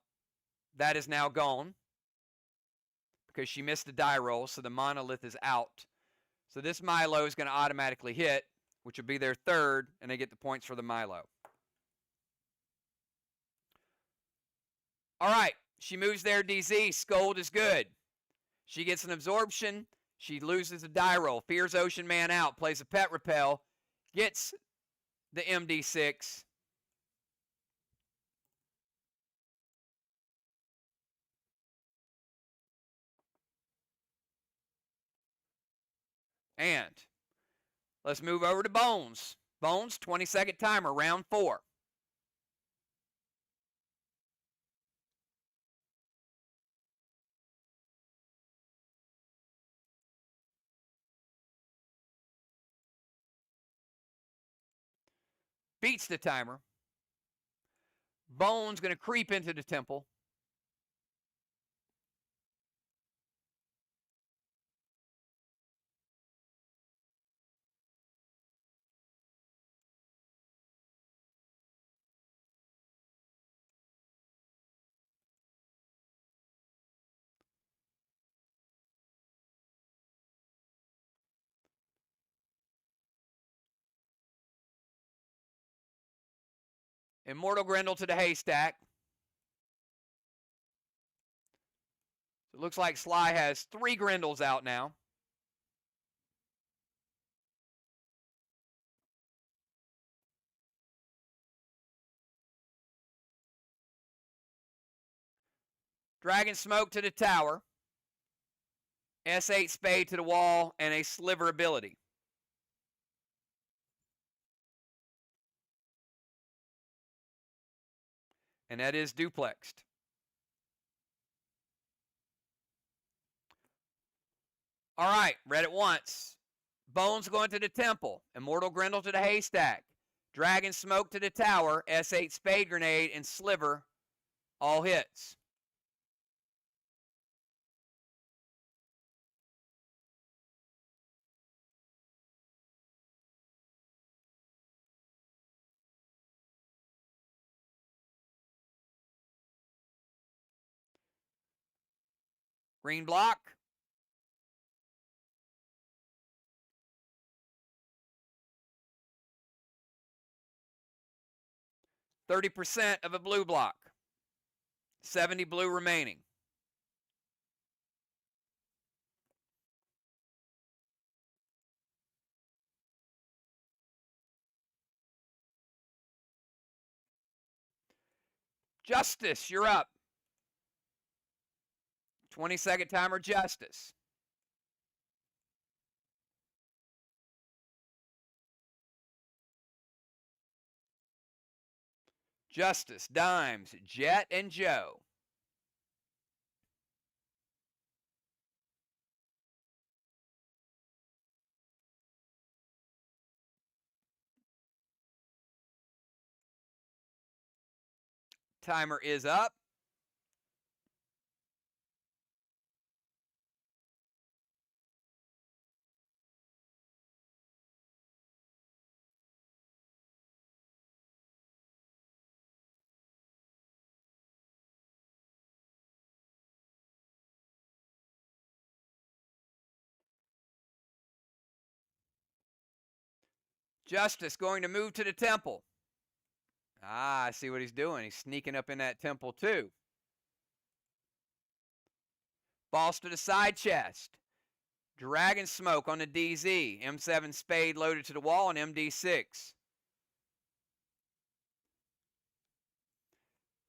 that is now gone because she missed the die roll, so the Monolith is out. So this Milo is going to automatically hit, which will be their third, and they get the points for the Milo. All right, she moves their DZ. Scold is good. She gets an absorption. She loses a die roll. Fears Ocean Man out. Plays a Pet Repel. Gets the MD6. And let's move over to Bones. Bones, 20-second timer, round 4. Beats the timer. Bones going to creep into the temple. Immortal Grendel to the haystack. It looks like SLY has 3 Grendels out now. Dragon Smoke to the tower. S8 Spade to the wall and a Sliver ability. And that is duplexed. All right, read it once. Bones going to the temple. Immortal Grendel to the haystack. Dragon Smoke to the tower. S8 Spade Grenade and Sliver. All hits. Green block. %30 of a blue block. 70 blue remaining. Justice, you're up. 20-second timer, Justice. Justice, Dimes, Jet, and Joe. Timer is up. Justice going to move to the temple. Ah, I see what he's doing. He's sneaking up in that temple too. Boss to the side chest. Dragon Smoke on the DZ. M7 Spade loaded to the wall and MD6.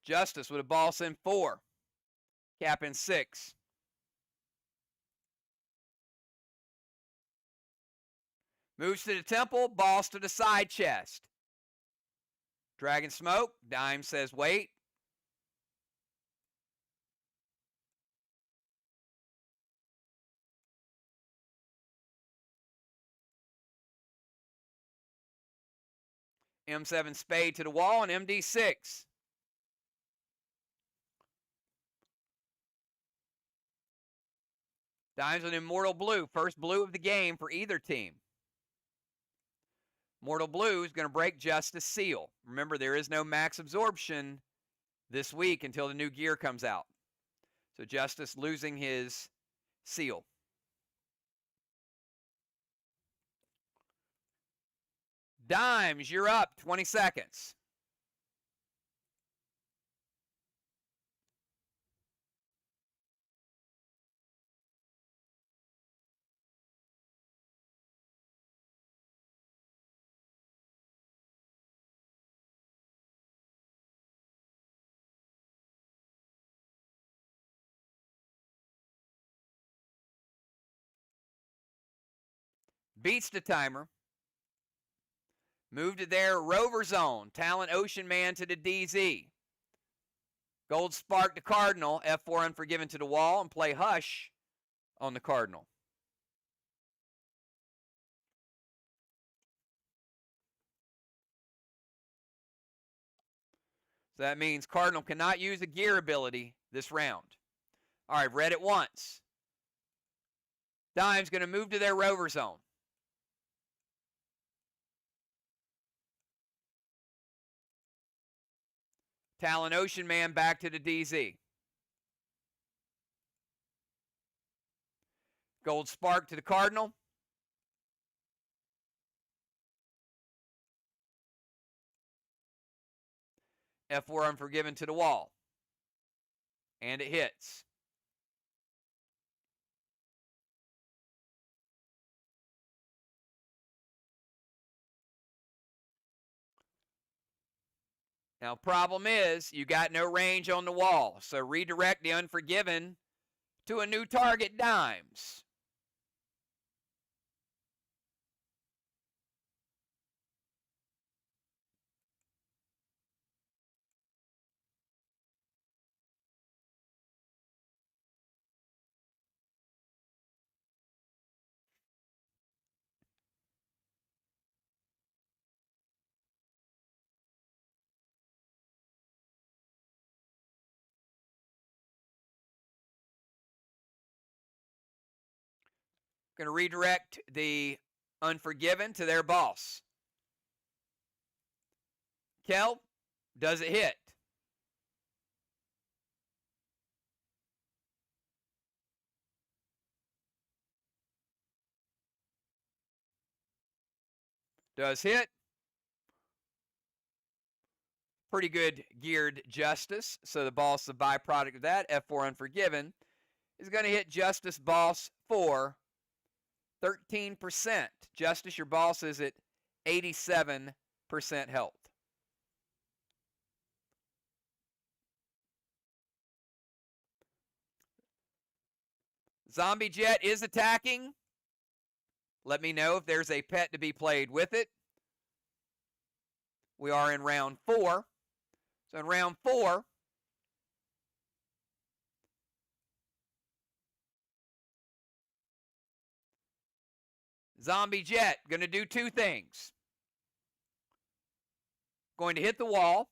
Justice with a boss in 4. Cap in 6. Moves to the temple. Boss to the side chest. Dragon Smoke. Dime says wait. M7 Spade to the wall and MD6. Dimes with Immortal Blue. First blue of the game for either team. Mortal Blue is going to break Justice seal. Remember, there is no max absorption this week until the new gear comes out. So Justice losing his seal. Dimes, you're up. 20 seconds. Beats the timer. Move to their rover zone. Talent Ocean Man to the DZ. Gold Spark to Cardinal. F4 Unforgiven to the wall and play Hush on the Cardinal. So that means Cardinal cannot use a gear ability this round. All right, read it once. Dime's going to move to their rover zone. Talon Ocean Man back to the DZ. Gold Spark to the Cardinal. F4 Unforgiven to the wall. And it hits. Now, problem is, you got no range on the wall, so redirect the Unforgiven to a new target, Dimes. Going to redirect the Unforgiven to their boss. Kel, does it hit? Does hit. Pretty good geared Justice. So the boss, the byproduct of that, F4 Unforgiven, is going to hit Justice boss for 13%. Justice, your boss is at 87% health. Zombie Jet is attacking. Let me know if there's a pet to be played with it. We are in round 4. So in round 4, Zombie Jet going to do 2 things. Going to hit the wall.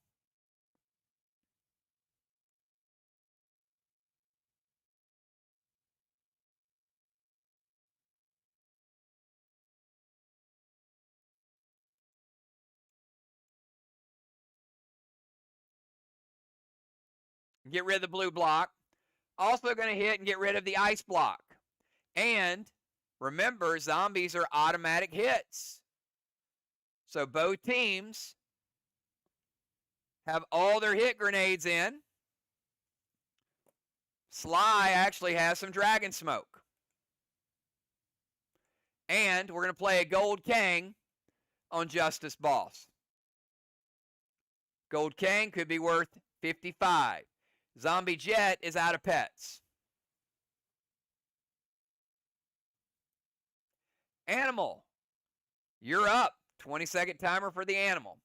Get rid of the blue block. Also going to hit and get rid of the ice block. And remember, zombies are automatic hits. So both teams have all their hit grenades in. SLY actually has some dragon smoke. And we're going to play a gold Kang on Justice Boss. Gold Kang could be worth 55. Zombie Jet is out of pets. Animal, you're up. 20-second timer for the animal.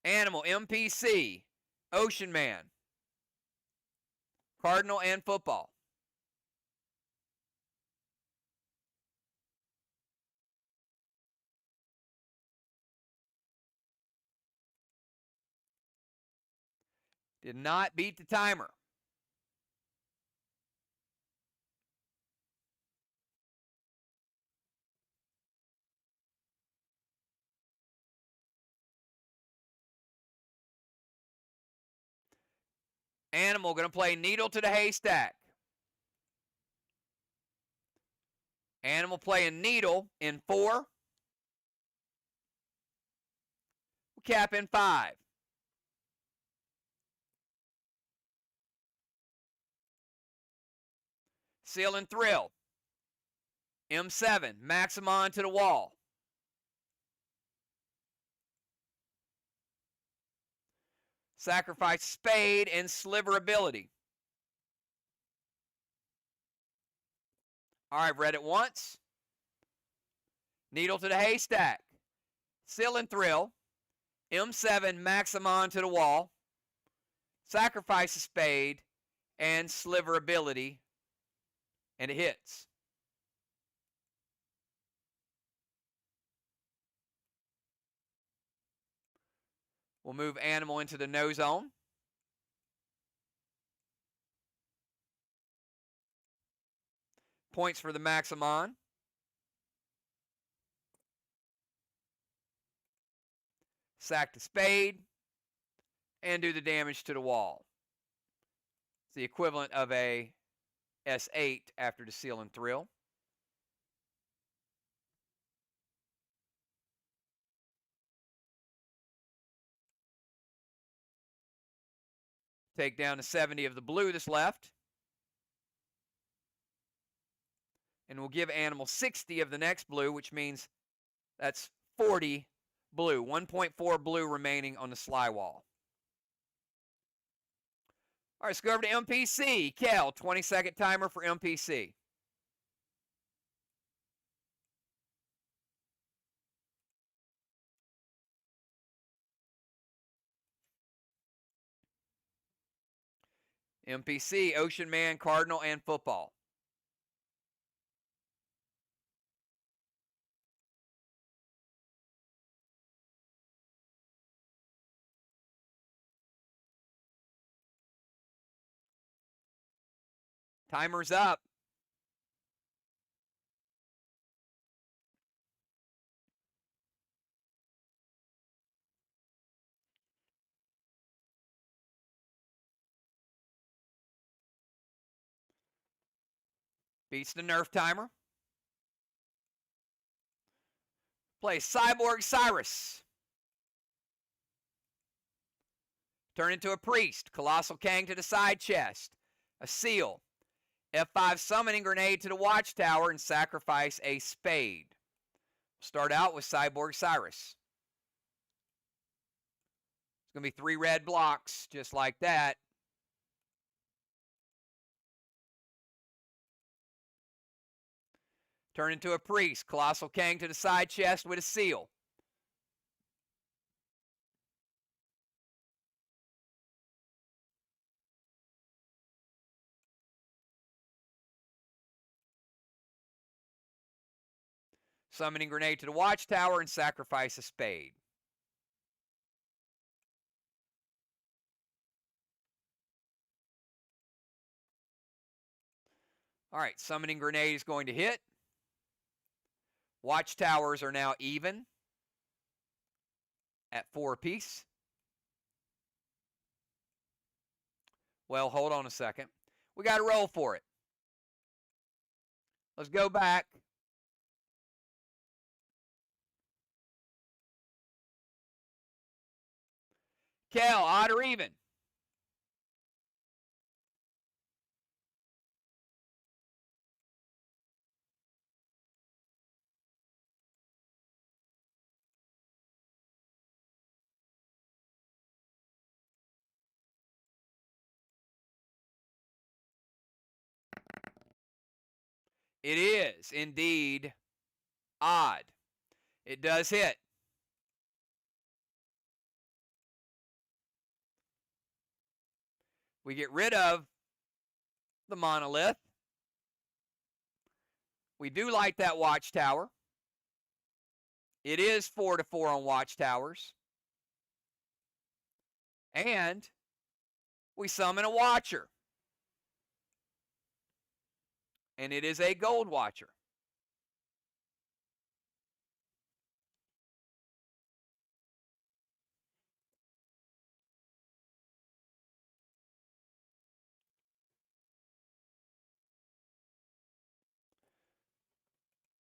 Animal, MPC, Ocean Man, Cardinal, and Football. Did not beat the timer. Animal going to play Needle to the Haystack. Animal playing Needle in 4. We'll cap in 5. Seal and Thrill. M7, Maximon to the wall. Sacrifice Spade and Sliver ability. All right, read it once. Needle to the Haystack. Seal and Thrill. M7, Maximon to the wall. Sacrifice a Spade and Sliver ability. And it hits. We'll move Animal into the no zone. Points for the Maximon. Sack the Spade. And do the damage to the wall. It's the equivalent of a S8 after the Seal and Thrill. Take down to 70 of the blue that's left. And we'll give Animal 60 of the next blue, which means that's 40 blue. 1.4 blue remaining on the SLY wall. All right, let's go over to MPC. Kel, 20-second timer for MPC. MPC, Ocean Man, Cardinal, and Football. Timer's up. Beats the Nerf timer. Play Cyborg Cyrus. Turn into a Priest. Colossal Kang to the side chest. A Seal. F5 Summoning Grenade to the Watchtower and sacrifice a Spade. Start out with Cyborg Cyrus. It's going to be 3 red blocks, just like that. Turn into a priest. Colossal King to the side chest with a seal. Summoning Grenade to the Watchtower and sacrifice a spade. All right, Summoning Grenade is going to hit. Watchtowers are now even at 4 apiece. Well, hold on a second. We got to roll for it. Let's go back. Kel, odd or even? It is indeed odd. It does hit. We get rid of the monolith. We do like that Watchtower. It is 4-4 on Watchtowers. And we summon a Watcher. And it is a Gold Watcher.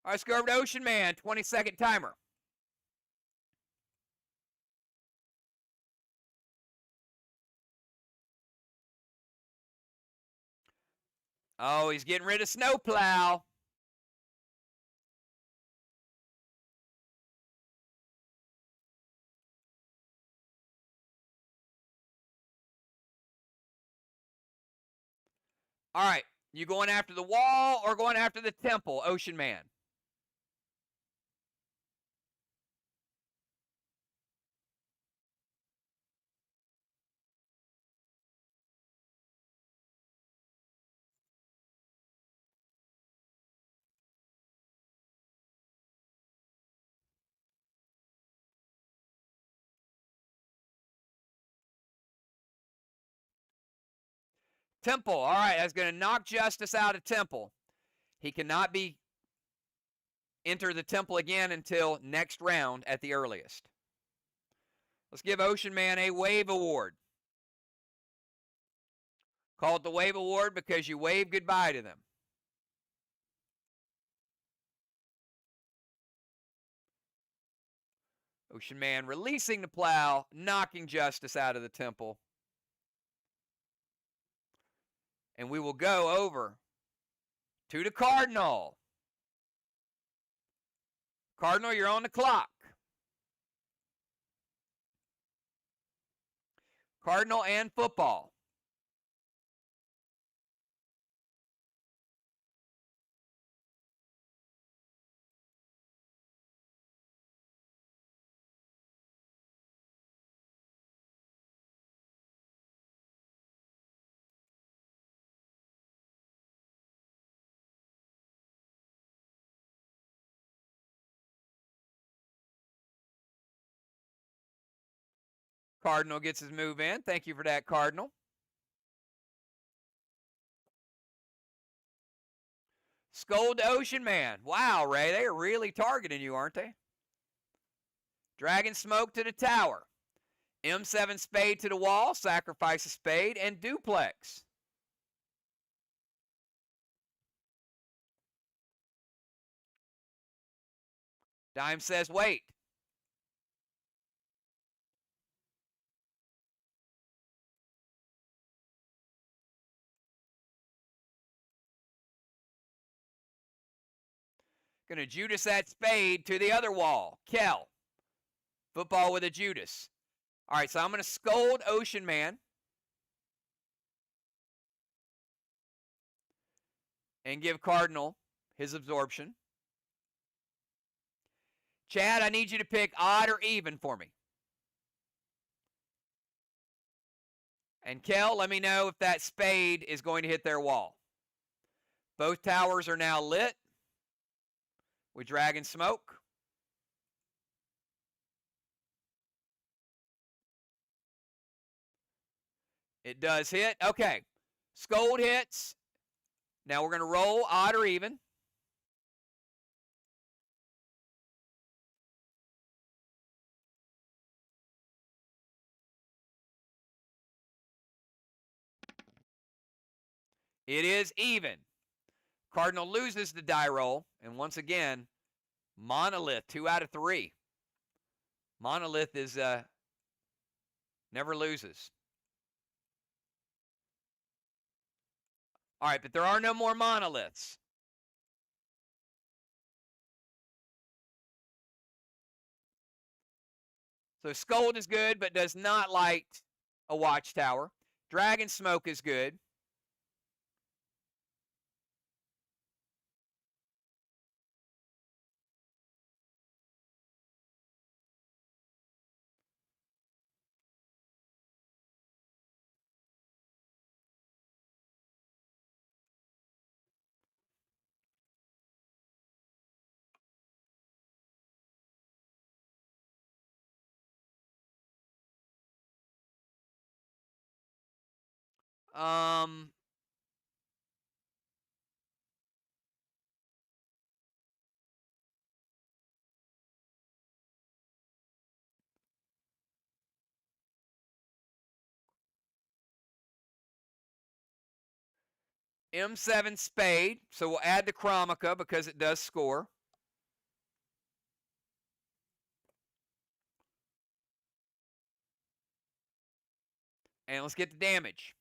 All right, let's go over to Ocean Man, 20-second timer. Oh, he's getting rid of Snowplow. All right, you going after the wall or going after the temple, Ocean Man? Temple. All right, that's going to knock Justice out of Temple. He cannot be enter the Temple again until next round at the earliest. Let's give Ocean Man a Wave Award. Call it the Wave Award because you wave goodbye to them. Ocean Man releasing the plow, knocking Justice out of the Temple. And we will go over to the Cardinal. Cardinal, you're on the clock. Cardinal and football. Cardinal gets his move in. Thank you for that, Cardinal. Scold to Ocean Man. Wow, Ray, they are really targeting you, aren't they? Dragon Smoke to the tower. M7 Spade to the wall. Sacrifice a spade and duplex. Dime says wait. Going to Judas that spade to the other wall. Kel. Football with a Judas. All right, so I'm going to scold Ocean Man. And give Cardinal his absorption. Chad, I need you to pick odd or even for me. And Kel, let me know if that spade is going to hit their wall. Both towers are now lit with dragon smoke. It does hit. Okay. Scold hits. Now we're going to roll odd or even. It is even. Cardinal loses the die roll. And once again, Monolith, 2 out of 3. Monolith is never loses. All right, but there are no more monoliths. So Scold is good, but does not light a watchtower. Dragon Smoke is good. M7 Spade. So we'll add the Chromica because it does score. And let's get the damage.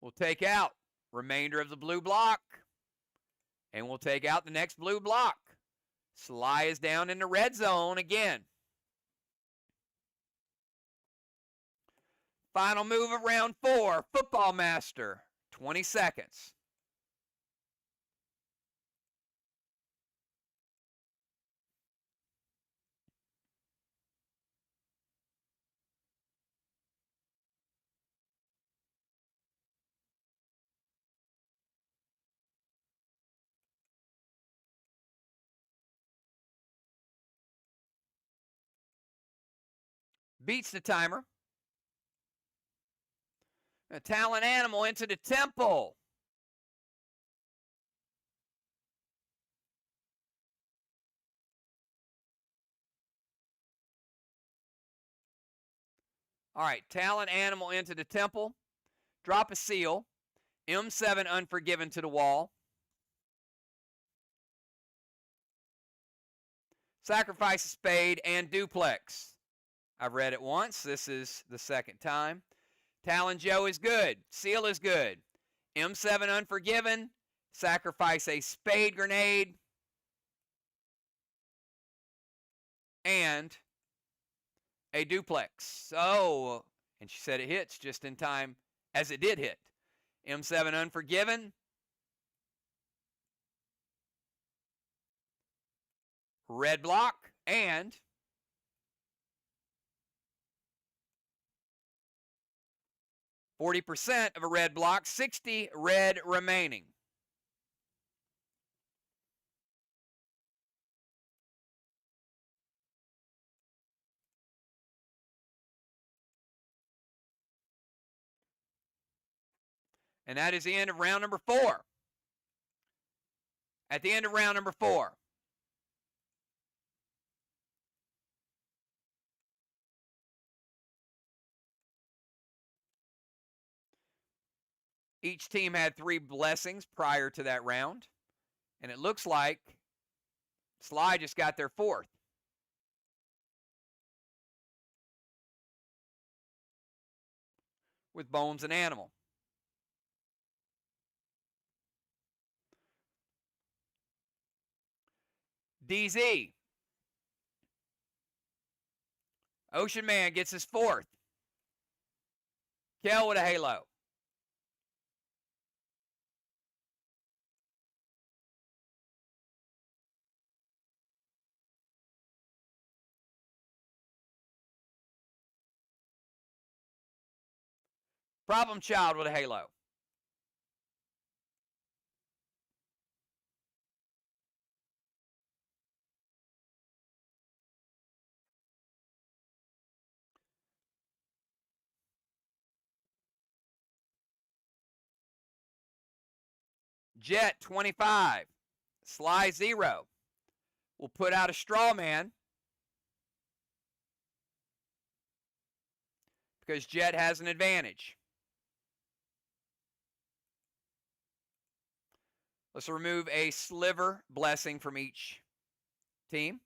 We'll take out remainder of the blue block. And we'll take out the next blue block. SLY is down in the red zone again. Final move of round 4, Football Master, 20 seconds. Beats the timer. A talent animal into the temple. All right, talent animal into the temple. Drop a seal. M7 Unforgiven to the wall. Sacrifice a spade and duplex. I've read it once. This is the second time. Talon Joe is good. Seal is good. M7 Unforgiven. Sacrifice a spade grenade. And a duplex. So, and she said it hits just in time as it did hit. M7 Unforgiven. Red block and %40 of a red block, 60 red remaining. And that is the end of round number 4. At the end of round number 4. Each team had 3 blessings prior to that round. And it looks like SLY just got their 4th. With Bones and Animal. DZ. Ocean Man gets his 4th. Kel with a halo. Problem Child with a halo. Jet 25. Sly 0. We'll put out a straw man because Jet has an advantage. Let's remove a sliver blessing from each team.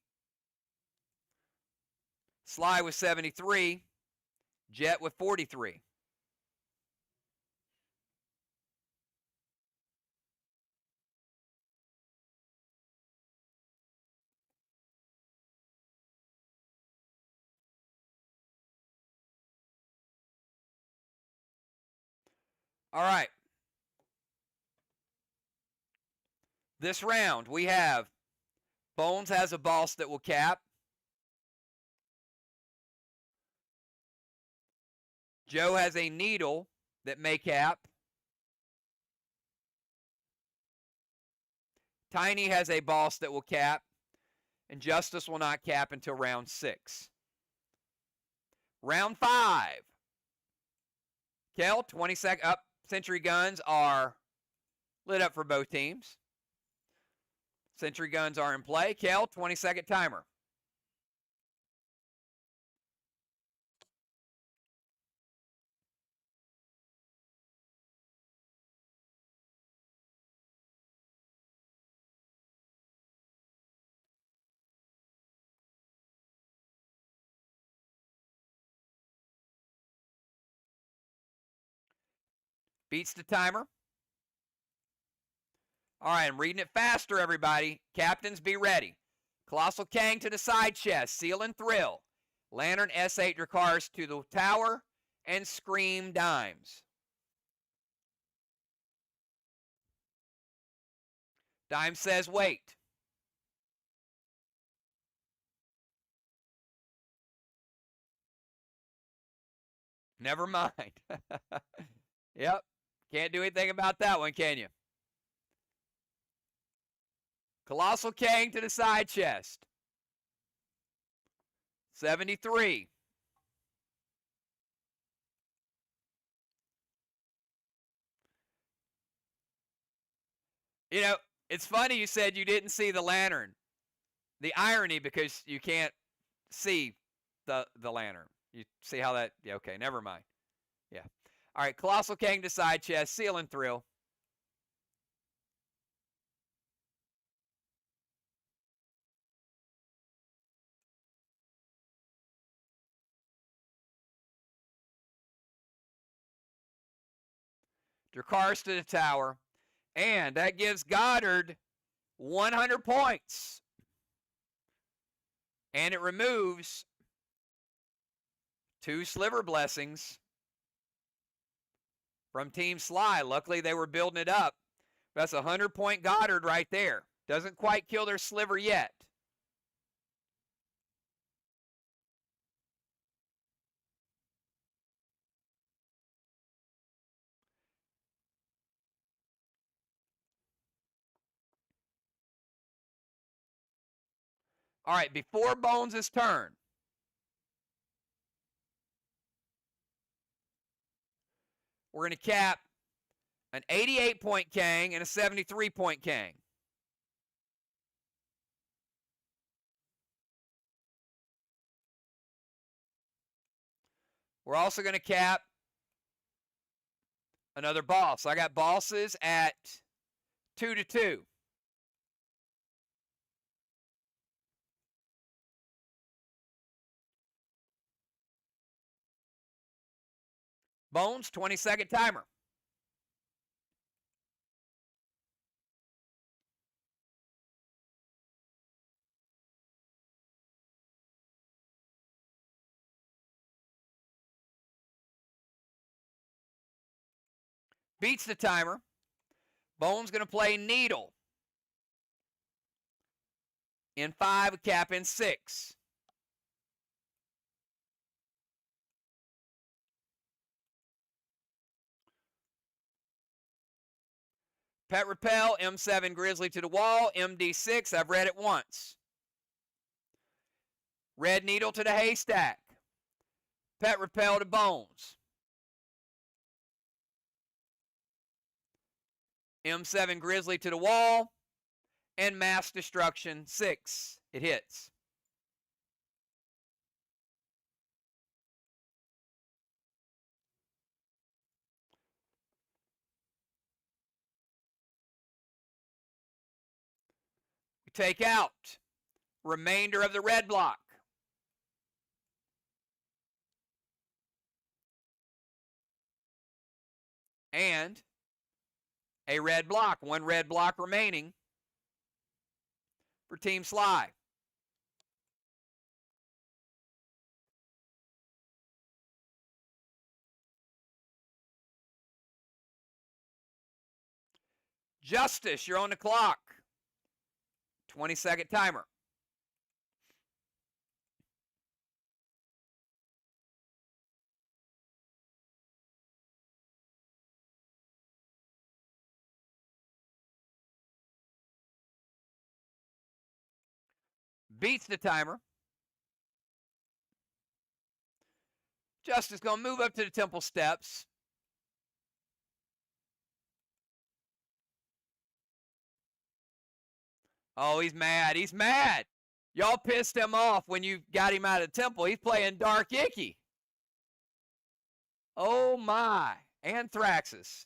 Sly with 73. Jet with 43. All right. This round, we have Bones has a boss that will cap. Joe has a needle that may cap. Tiny has a boss that will cap. And Justice will not cap until round 6. Round 5. Kel, 20 sec up. Sentry guns are lit up for both teams. Sentry guns are in play. Kel, 20-second timer. Beats the timer. All right, I'm reading it faster, everybody. Captains, be ready. Colossal Kang to the side chest. Seal and Thrill. Lantern S8 Drakars to the tower. And Scream Dimes. Dime says wait. Never mind. Yep. Can't do anything about that one, can you? Colossal Kang to the side chest. 73. You know, it's funny you said you didn't see the lantern. The irony, because you can't see the lantern. You see how that, yeah, okay, never mind. Yeah. All right, Colossal Kang to side chest, Seal and Thrill. Drakars to the tower. And that gives Goddard 100 points. And it removes 2 sliver blessings from Team Sly. Luckily, they were building it up. That's a 100-point Goddard right there. Doesn't quite kill their sliver yet. All right, before Bones' turn, we're going to cap an 88-point Kang and a 73-point Kang. We're also going to cap another boss. I got bosses at 2-2. Bones, 20-second timer. Beats the timer. Bone's going to play needle. In 5, a cap in 6. Pet repel, M7 grizzly to the wall, MD6, I've read it once. Red needle to the haystack. Pet repel to bones. M7 grizzly to the wall, and mass destruction 6. It hits. We take out remainder of the red block. And a red block. 1 red block remaining for Team SLY. Justice, you're on the clock. 20-second timer. Beats the timer. Justice going to move up to the temple steps. Oh, he's mad. He's mad. Y'all pissed him off when you got him out of the temple. He's playing Dark Icky. Oh, my. Anthraxis.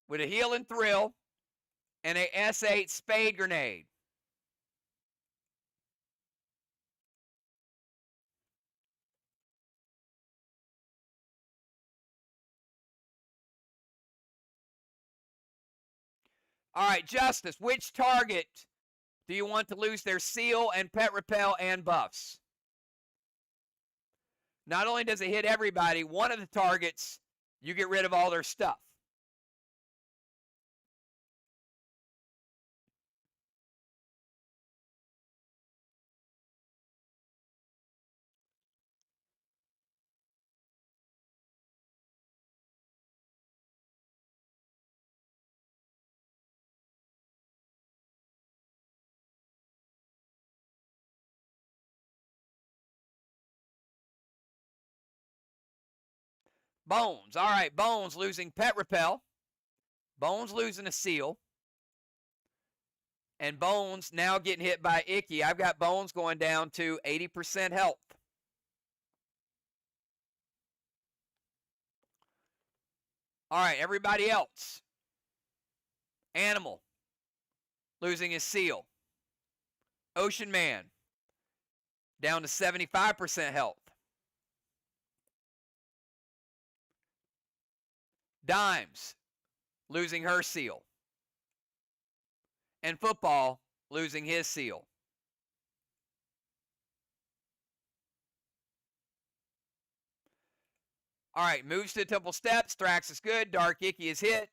With a heal and thrill and a S8 spade grenade. All right, Justice, which target do you want to lose their seal and pet repel and buffs? Not only does it hit everybody, one of the targets, you get rid of all their stuff. Bones. All right, Bones losing pet repel. Bones losing a seal. And Bones now getting hit by Icky. I've got Bones going down to 80% health. All right, everybody else. Animal losing his seal. Ocean Man down to 75% health. Dimes losing her seal. And Football losing his seal. All right, moves to the temple steps. Thrax is good. Dark Icky is hit.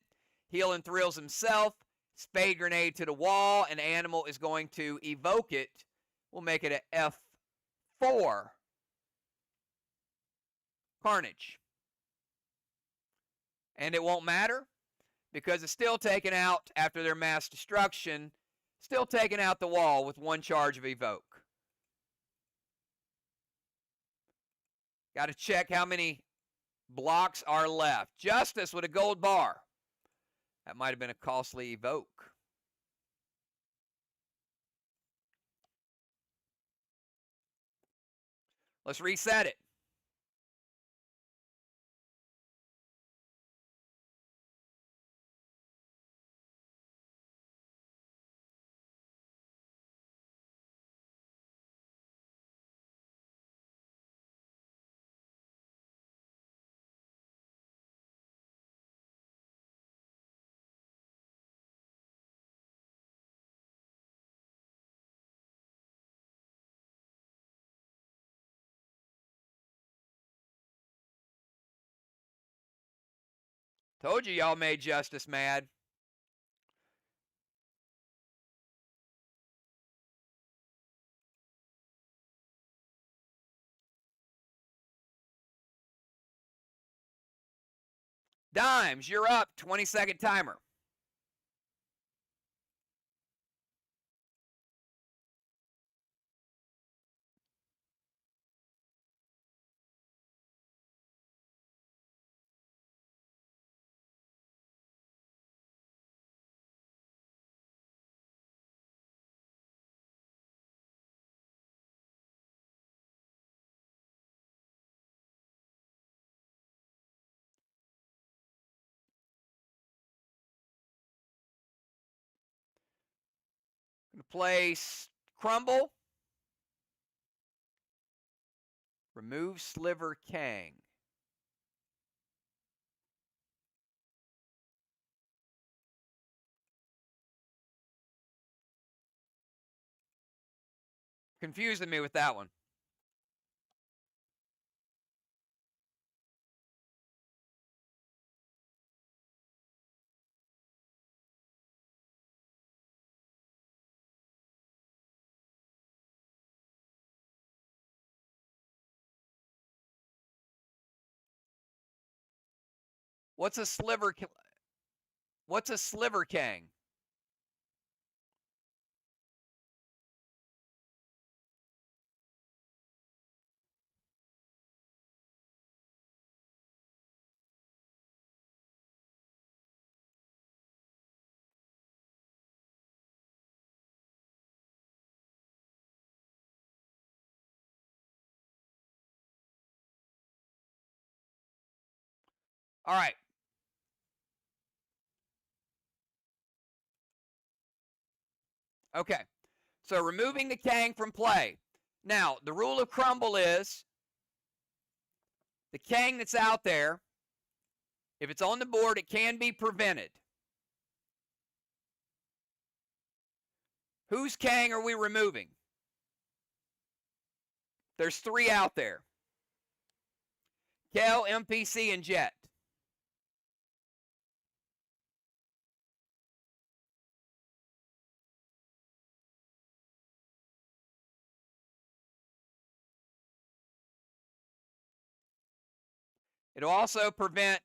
Heal and thrills himself. Spade grenade to the wall. An animal is going to evoke it. We'll make it a F4. Carnage. And it won't matter because it's still taken out after their mass destruction. Still taking out the wall with 1 charge of evoke. Got to check how many blocks are left. Justice with a gold bar. That might have been a costly evoke. Let's reset it. Told you y'all made Justice mad. Dimes, you're up. 20-second timer. Going to place Crumble. Remove Sliver Kang. Confusing me with that one. What's a Sliver? What's a Sliver Kang? All right. Okay. So removing the Kang from play. Now, the rule of Crumble is the Kang that's out there, if it's on the board, it can be prevented. Whose Kang are we removing? There's 3 out there. Kel, MPC, and Jet. It'll also prevent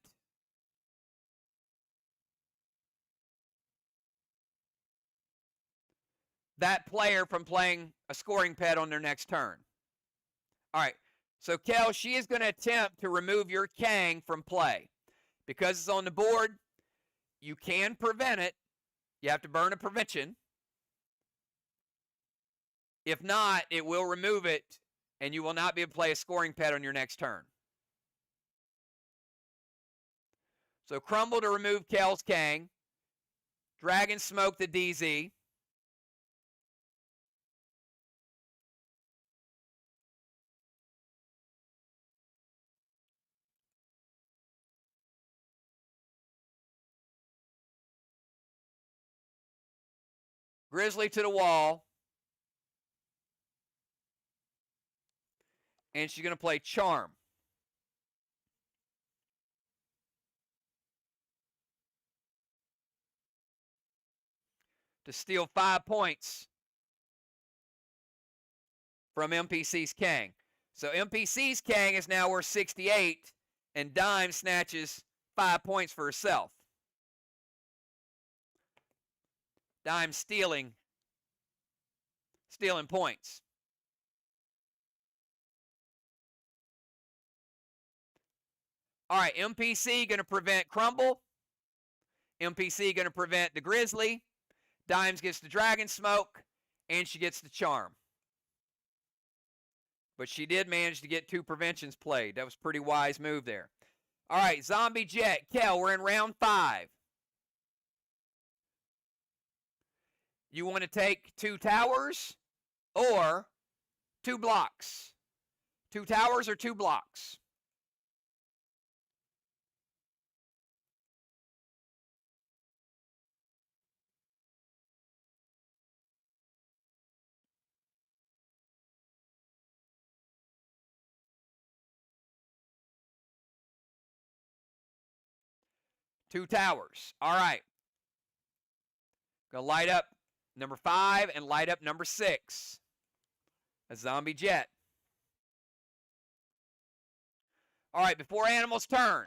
that player from playing a scoring pet on their next turn. All right. So, Kel, she is going to attempt to remove your Kang from play. Because it's on the board, you can prevent it. You have to burn a prevention. If not, it will remove it, and you will not be able to play a scoring pet on your next turn. So, Crumble to remove Kel's Kang. Dragon Smoke the DZ. Grizzly to the wall. And she's going to play Charm. To steal 5 points from MPC's Kang. So MPC's Kang is now worth 68, and Dime snatches 5 points for herself. Dime stealing points. All right, MPC going to prevent Crumble. MPC going to prevent the Grizzly. Dimes gets the Dragon Smoke, and she gets the Charm. But she did manage to get 2 preventions played. That was a pretty wise move there. All right, Zombie Jet. Kel, we're in round 5. You want to take 2 towers or 2 blocks? 2 towers or 2 blocks? 2 towers. All right. Gonna light up number 5 and light up number 6. A zombie jet. All right, before animals turn,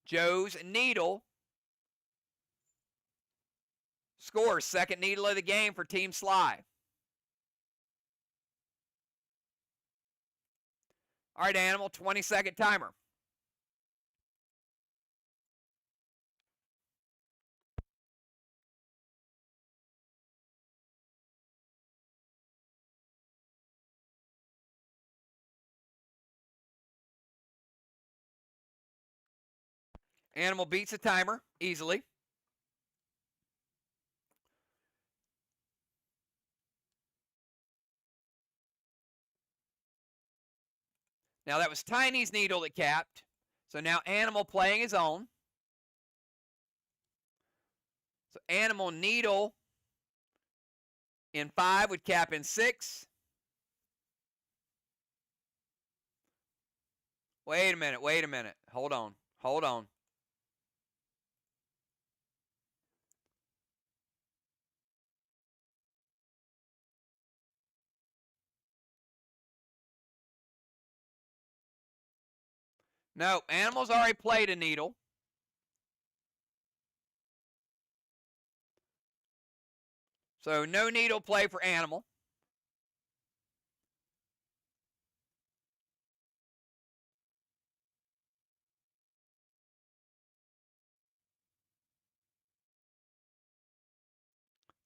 Joe's needle scores second needle of the game for Team SLY. All right, animal, 20-second timer. Animal beats the timer easily. Now that was Tiny's needle that capped. So now Animal playing his own. So Animal needle in 5 would cap in 6. Wait a minute. Hold on. No, Animal's already played a needle. So no needle play for Animal.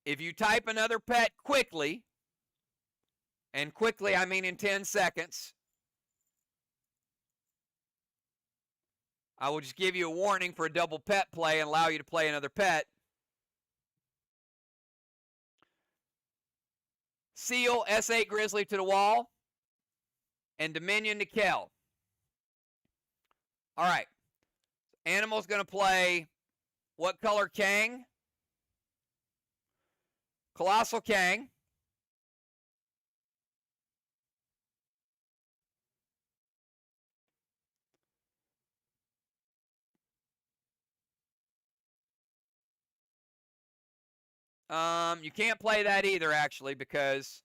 If you type another pet quickly, and quickly I mean in 10 seconds, I will just give you a warning for a double pet play and allow you to play another pet. Seal, S8 Grizzly to the wall, and Dominion to Kel. All right. Animal's going to play what color Kang? Colossal Kang. You can't play that either, actually, because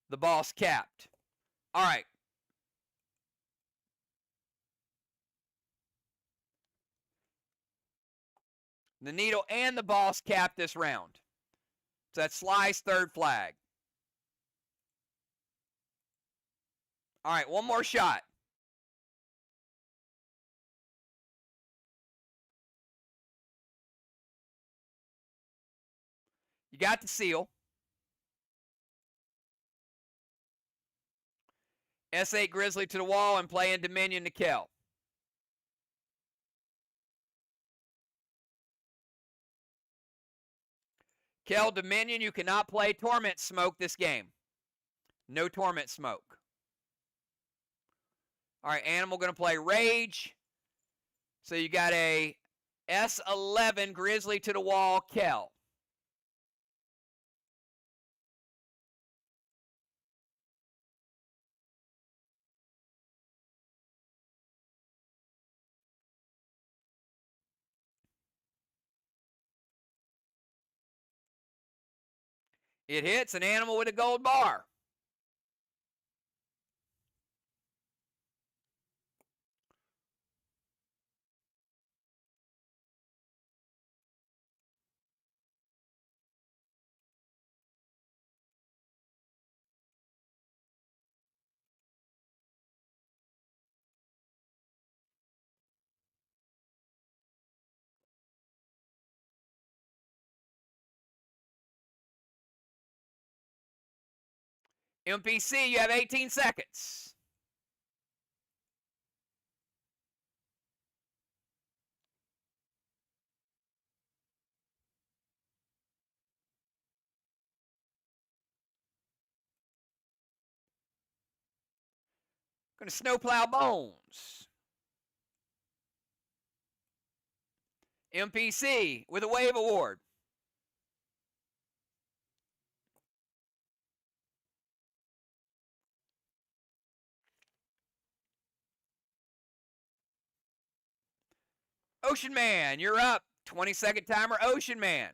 the boss capped. All right. The needle and the boss capped this round. So that's SLY's third flag. All right, one more shot. You got the seal. S8 Grizzly to the wall and playing Dominion to Kel. Kel, Dominion, you cannot play Torment Smoke this game. No Torment Smoke. All right, Animal going to play Rage. So you got a S11 Grizzly to the wall, Kel. It hits an Animal with a gold bar. MPC, you have 18 seconds. Going to snowplow Bones. MPC with a wave award. Ocean Man, you're up. 20-second timer, Ocean Man.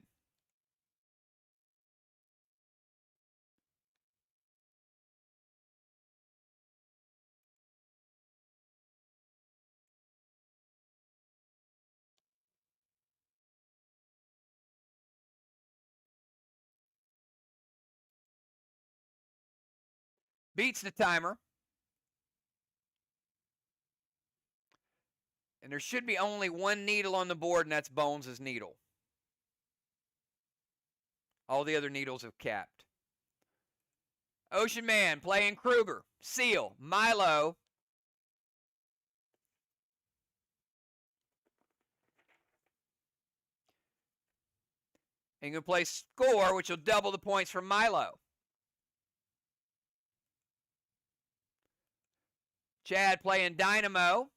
Beats the timer. And there should be only one needle on the board, and that's Bones' needle. All the other needles have capped. Ocean Man playing Kruger. Seal. Milo. And you can play Score, which will double the points from Milo. Chad playing Dynamo.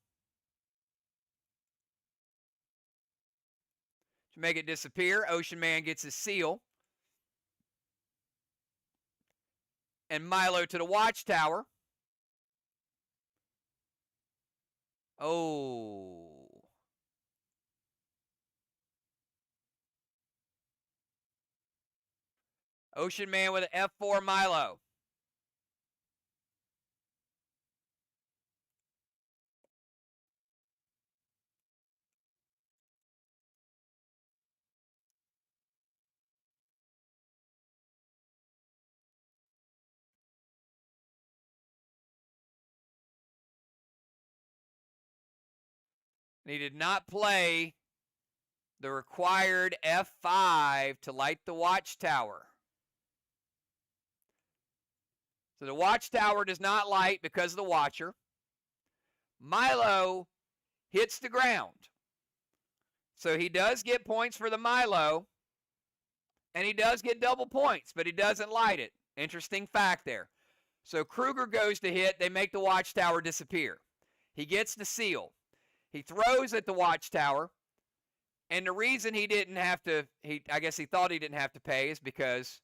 To make it disappear, Ocean Man gets his seal. And Milo to the Watchtower. Oh. Ocean Man with an F4 Milo. And he did not play the required F5 to light the Watchtower. So the Watchtower does not light because of the Watcher. Milo hits the ground. So he does get points for the Milo, and he does get double points, but he doesn't light it. Interesting fact there. So Kruger goes to hit. They make the Watchtower disappear. He gets the seal. He throws at the Watchtower, and the reason he didn't have to, I guess he thought he didn't have to pay is because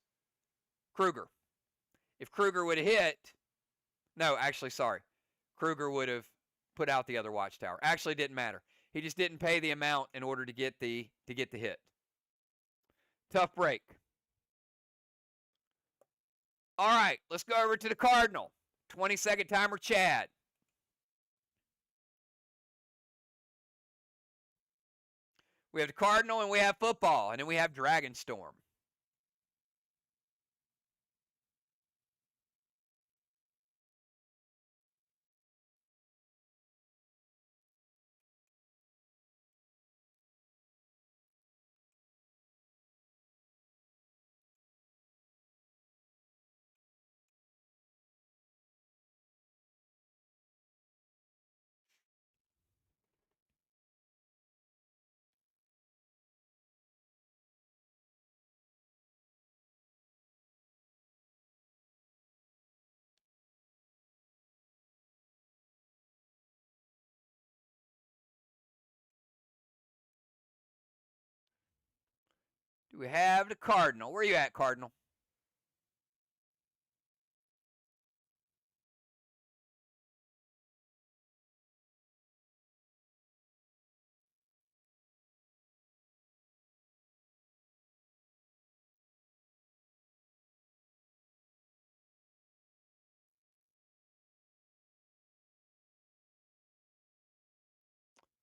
Kruger. If Kruger would have hit, no, actually, sorry. Kruger would have put out the other Watchtower. Actually, it didn't matter. He just didn't pay the amount in order to get the hit. Tough break. All right, let's go over to the Cardinal. 20-second timer, Chad. We have the Cardinal, and we have football, and then we have Dragonstorm. Do we have the Cardinal? Where are you at, Cardinal?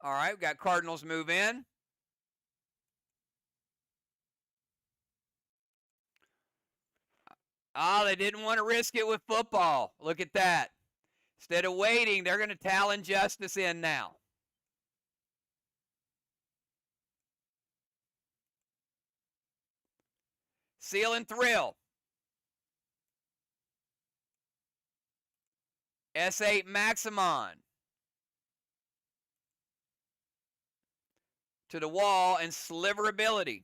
All right, we've got Cardinals move in. Oh, they didn't want to risk it with football. Look at that. Instead of waiting, they're going to Talon Justice in now. Seal and Thrill. S8 Maximon. To the wall and Sliverability.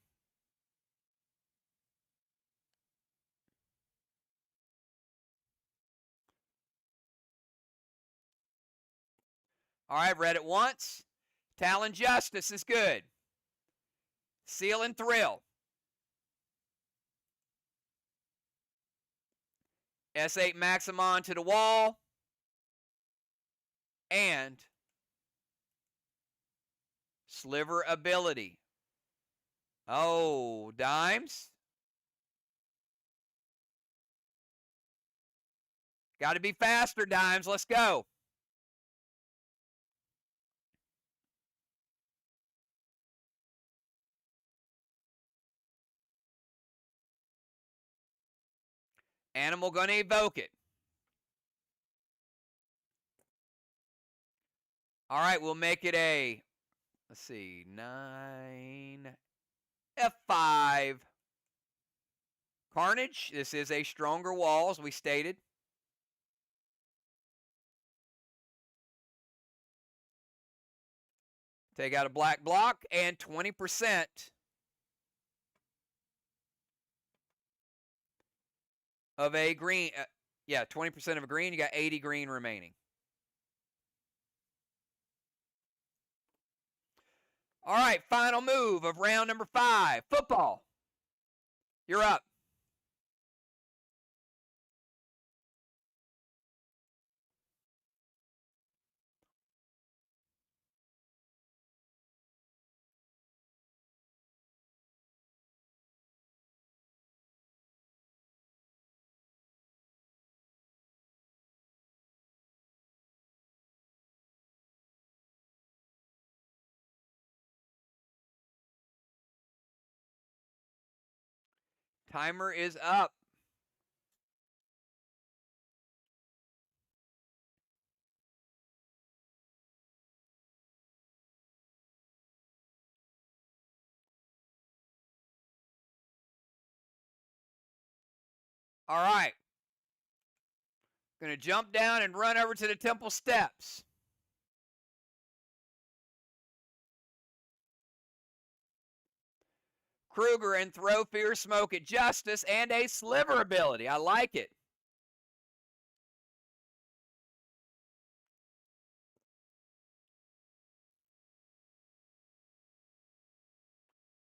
All right, I've read it once. Talon Justice is good. Seal and Thrill. S8 Maximon to the wall. And Sliver ability. Oh, dimes. Got to be faster, dimes. Let's go. Animal going to evoke it. All right, we'll make it a, let's see, 9, F5. Carnage. This is a stronger wall, as we stated. Take out a black block and 20% of a green. Yeah, 20% of a green. You got 80 green remaining. All right, final move of round number 5. Football. You're up. Timer is up. All right. Going to jump down and run over to the temple steps. Kruger and throw Fierce Smoke at Justice and a Sliver ability. I like it.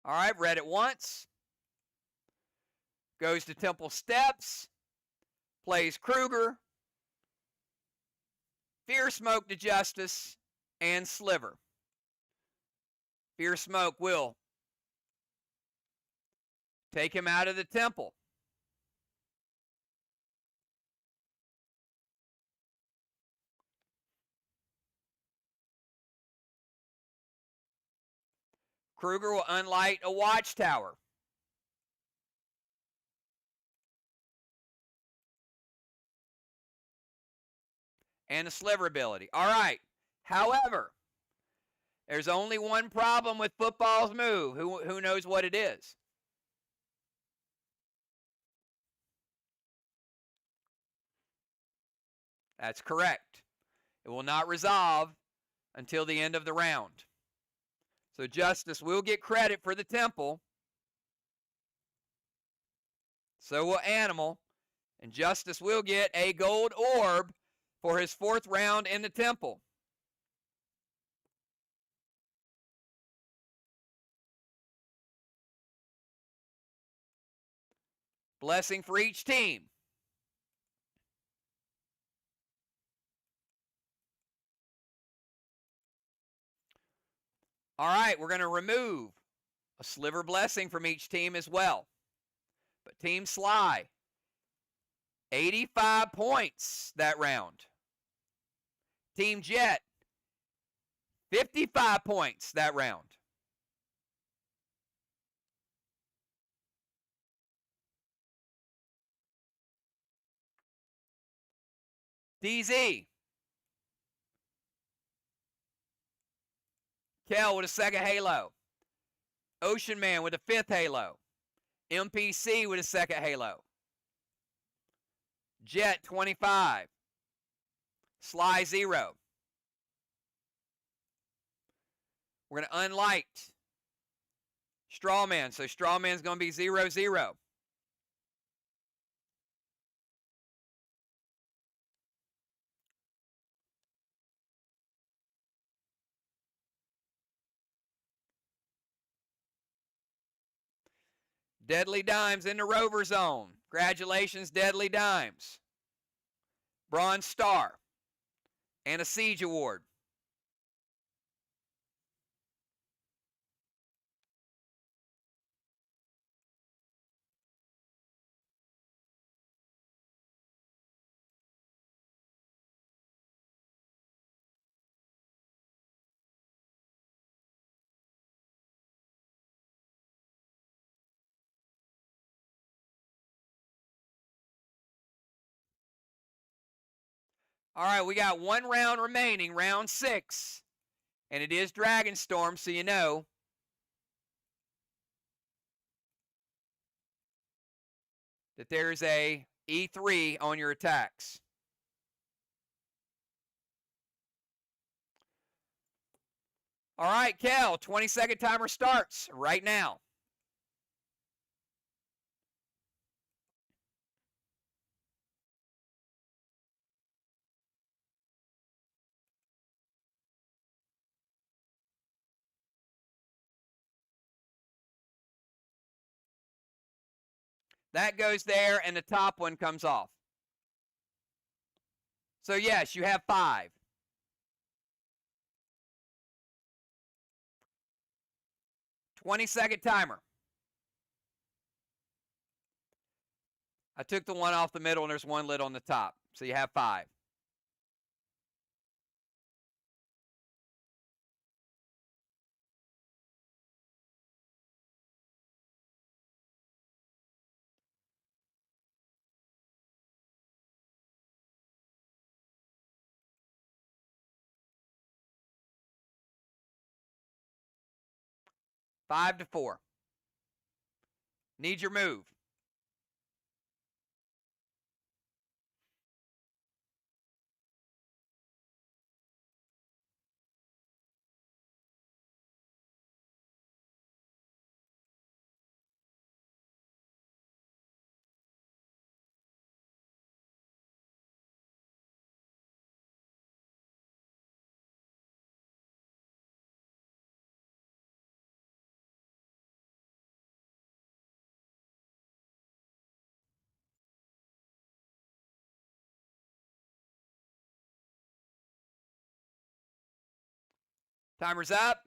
All right, read it once. Goes to temple steps. Plays Kruger. Fierce Smoke to Justice and Sliver. Fierce Smoke will take him out of the temple. Kruger will unlight a watchtower. And a Sliver ability. All right. However, there's only one problem with football's move. Who knows what it is? That's correct. It will not resolve until the end of the round. So Justice will get credit for the temple. So will Animal. And Justice will get a gold orb for his 4th round in the temple. Blessing for each team. All right, we're going to remove a Sliver Blessing from each team as well. But Team SLY, 85 points that round. Team Jet, 55 points that round. DZ, Kel with a 2nd halo. Ocean Man with a 5th halo. MPC with a 2nd halo. Jet 25. SLY 0. We're going to unlight Strawman. So Strawman's going to be 0-0. Deadly Dimes in the Rover Zone. Congratulations, Deadly Dimes. Bronze Star. And a Siege Award. All right, we got one round remaining, round 6. And it is Dragonstorm, so you know. That there's a E3 on your attacks. All right, Kel, 20-second timer starts right now. That goes there, and the top one comes off. So, yes, you have 5. 20-second timer. I took the one off the middle, and there's one lid on the top. So you have 5. Five to 4. Need your move. Timer's up.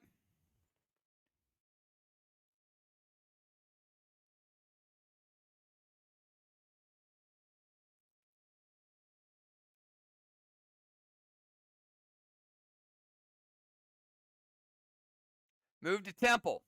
Move to Temple.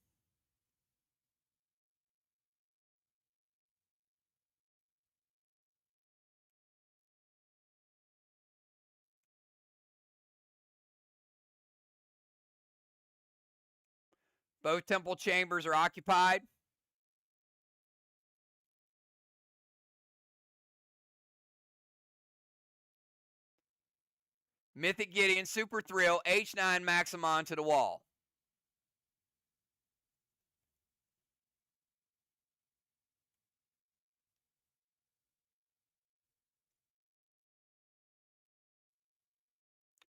Both temple chambers are occupied. Mythic Gideon, Super Thrill, H9 Maximon to the wall.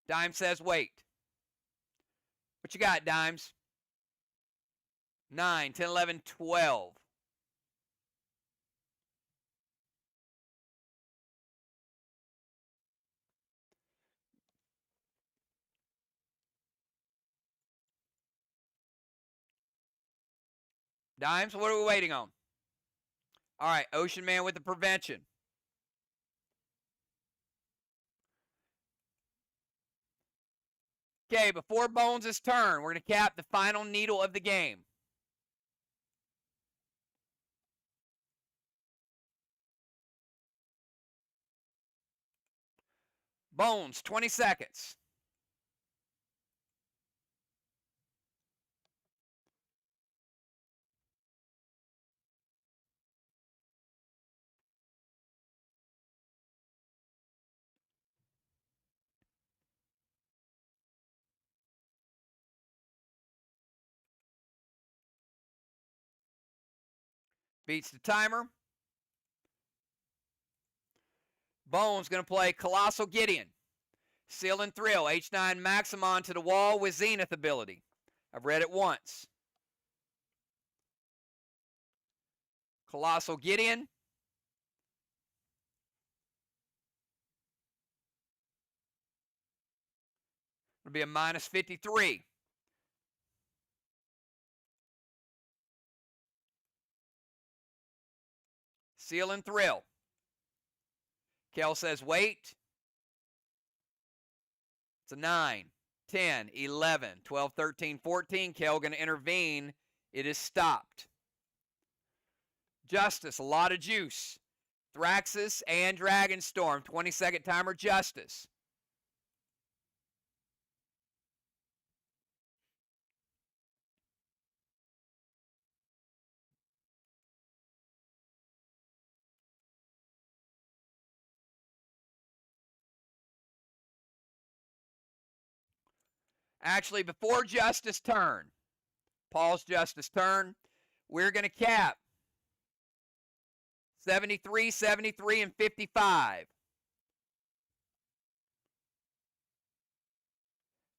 Dime says wait. What you got, Dimes? 9, 10, 11, 12. Dimes, what are we waiting on? All right, Ocean Man with the prevention. Okay, before Bones' turn, we're going to cap the final needle of the game. Bones, 20 seconds. Beats the timer. Bones going to play Colossal Gideon. Seal and Thrill, H9 Maximon to the wall with Zenith ability. I've read it once. Colossal Gideon. It'll be a minus 53. Seal and Thrill. Kel says wait. It's a 9, 10, 11, 12, 13, 14. Kel going to intervene. It is stopped. Justice, a lot of juice. Thraxus and Dragonstorm, 20-second timer, Justice. Actually, before Justice' turn, Paul's Justice' turn, we're going to cap 73, 73, and 55.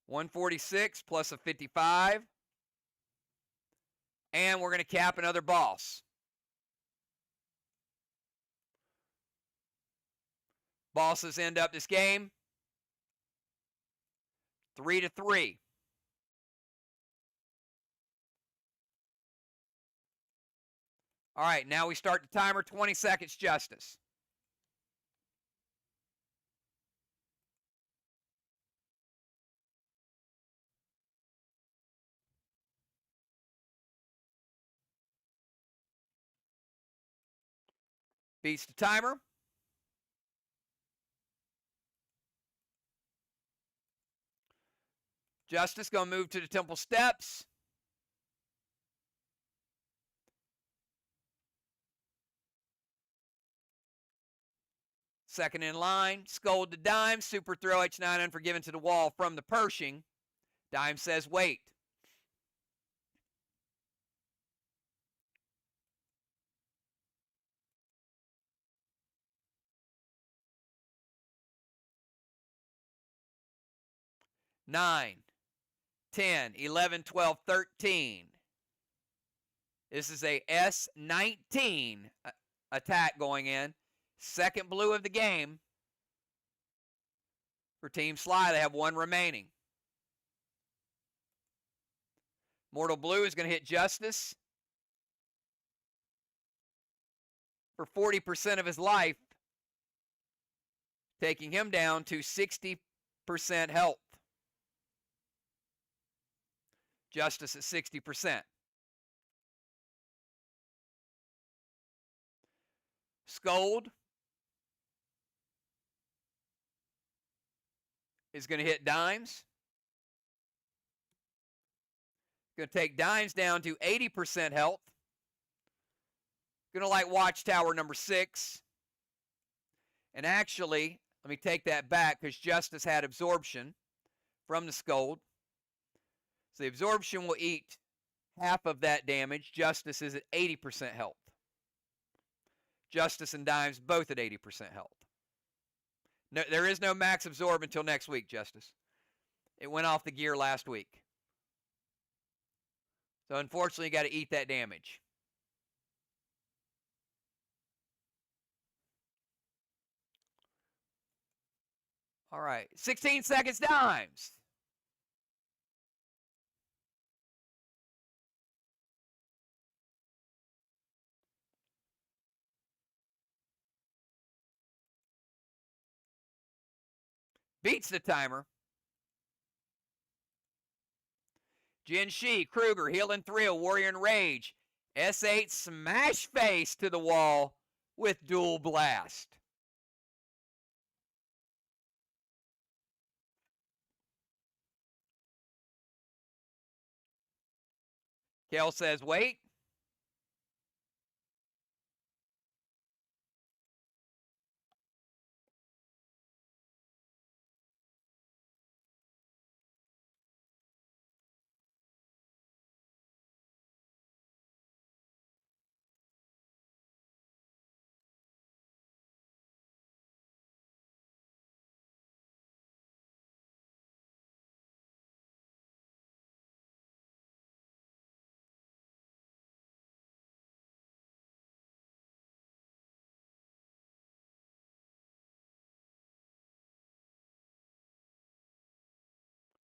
146 plus a 55. And we're going to cap another boss. Bosses end up this game 3-3. All right, now we start the timer. 20 seconds, Justice. Beats the timer. Justice going to move to the temple steps. Second in line, Scold to Dime, super throw H9 Unforgiven to the wall from the Pershing. Dime says wait. Nine, 10, 11, 12, 13. This is a S19 attack going in. Second blue of the game. For Team SLY, they have one remaining. Mortal Blue is going to hit Justice for 40% of his life, taking him down to 60% health. Justice at 60%. Scold is going to hit Dimes. Going to take Dimes down to 80% health. Going to light Watchtower number 6. And actually, let me take that back because Justice had absorption from the Scold. So the absorption will eat half of that damage. Justice is at 80% health. Justice and Dimes both at 80% health. No, there is no max absorb until next week, Justice. It went off the gear last week. So unfortunately, you got to eat that damage. All right, 16 seconds, Dimes. Beats the timer. Jin Shi, Kruger, Heal and Thrill, Warrior and Rage. S8 smash face to the wall with Dual Blast. Kel says wait.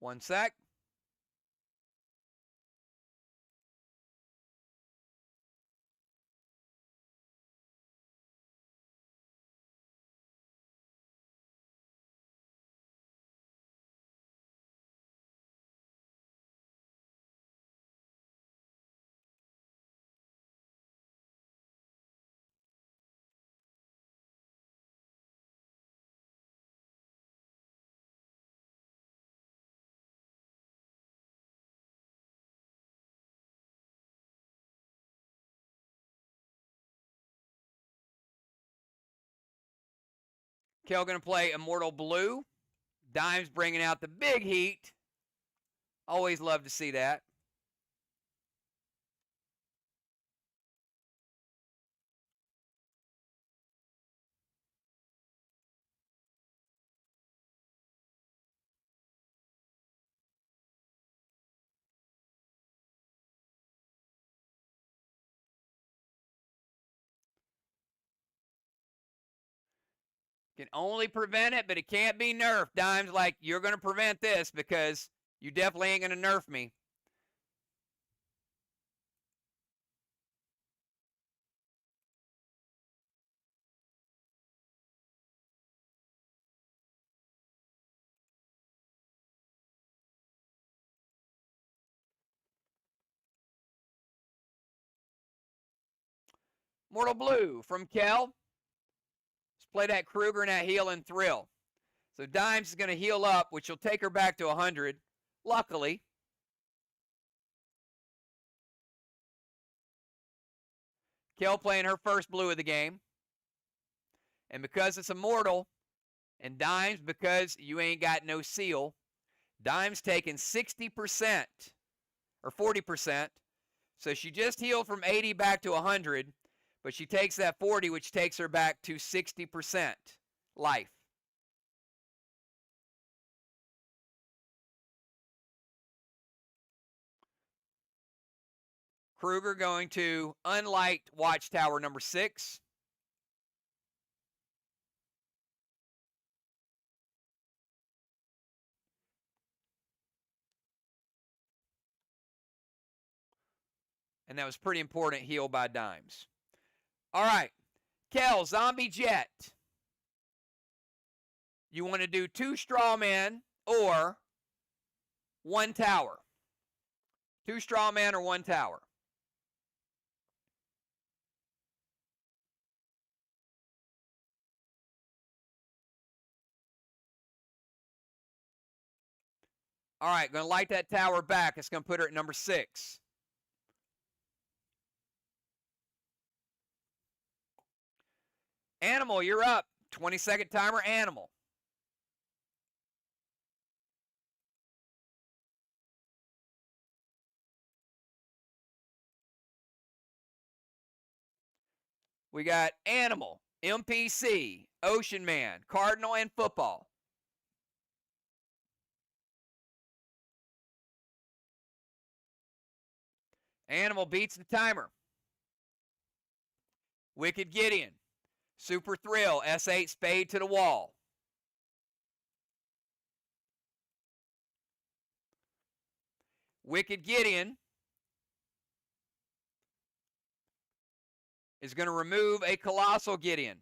One sec. Kel going to play Immortal Blue. Dimes bringing out the big heat. Always love to see that. Can only prevent it, but it can't be nerfed. Dime's like, you're going to prevent this because you definitely ain't going to nerf me. Mortal Blue from Kel. Let's play that Kruger and that Heal and Thrill. So Dimes is going to heal up, which will take her back to 100. Luckily. Kel playing her first blue of the game. And because it's immortal, and Dimes, because you ain't got no seal, Dimes taking 60% or 40%. So she just healed from 80 back to 100, but she takes that 40, which takes her back to 60% life. Kruger going to unlight Watchtower number 6. And that was pretty important heal by Dimes. All right. Kel, Zombie Jet. You want to do 2 straw men or 1 tower? 2 straw men or 1 tower? All right, going to light that tower back. It's going to put her at number 6. Animal, you're up. 20-second timer, Animal. We got Animal, MPC, Ocean Man, Cardinal, and Football. Animal beats the timer. Wicked Gideon, Super Thrill, S8 Spade to the wall. Wicked Gideon is going to remove a Colossal Gideon.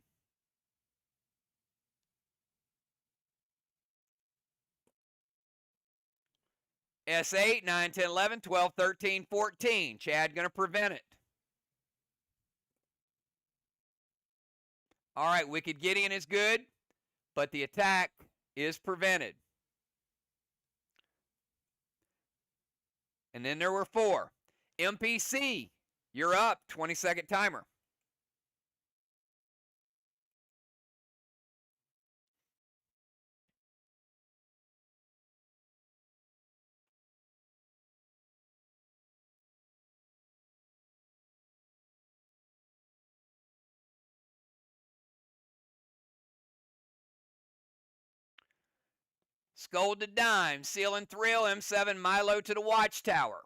S8, 9, 10, 11, 12, 13, 14. Chad going to prevent it. All right, Wicked Gideon is good, but the attack is prevented. And then there were 4. MPC, you're up. 20-second timer. Skull to Dime, Seal and Thrill, M7 Milo to the Watchtower.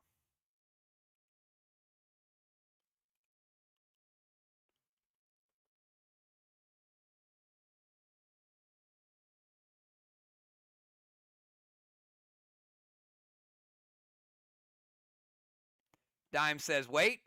Dime says wait.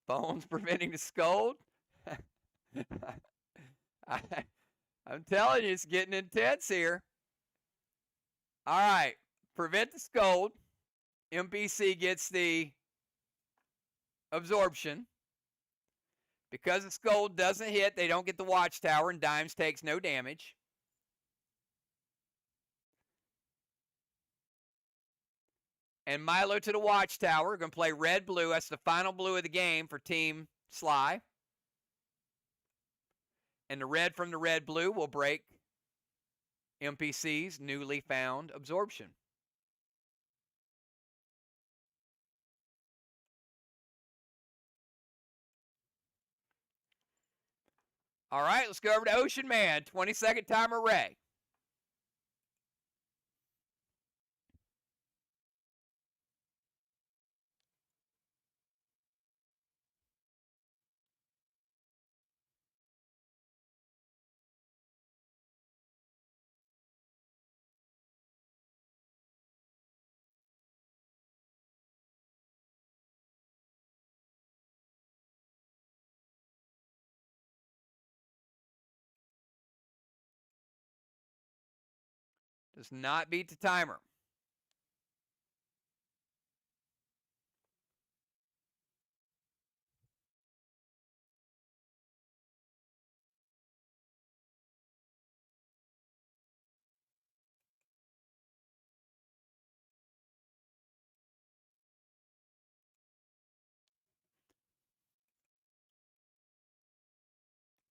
Bones preventing the scold. I, I'm telling you, it's getting intense here. All right. Prevent the scold. MPC gets the absorption. Because the scold doesn't hit, they don't get the watchtower, and Dimes takes no damage. And Milo to the watchtower. We're going to play red-blue. That's the final blue of the game for Team SLY. And the red from the red-blue will break MPC's newly found absorption. All right, let's go over to Ocean Man. 20-second timer, Ray. Does not beat the timer.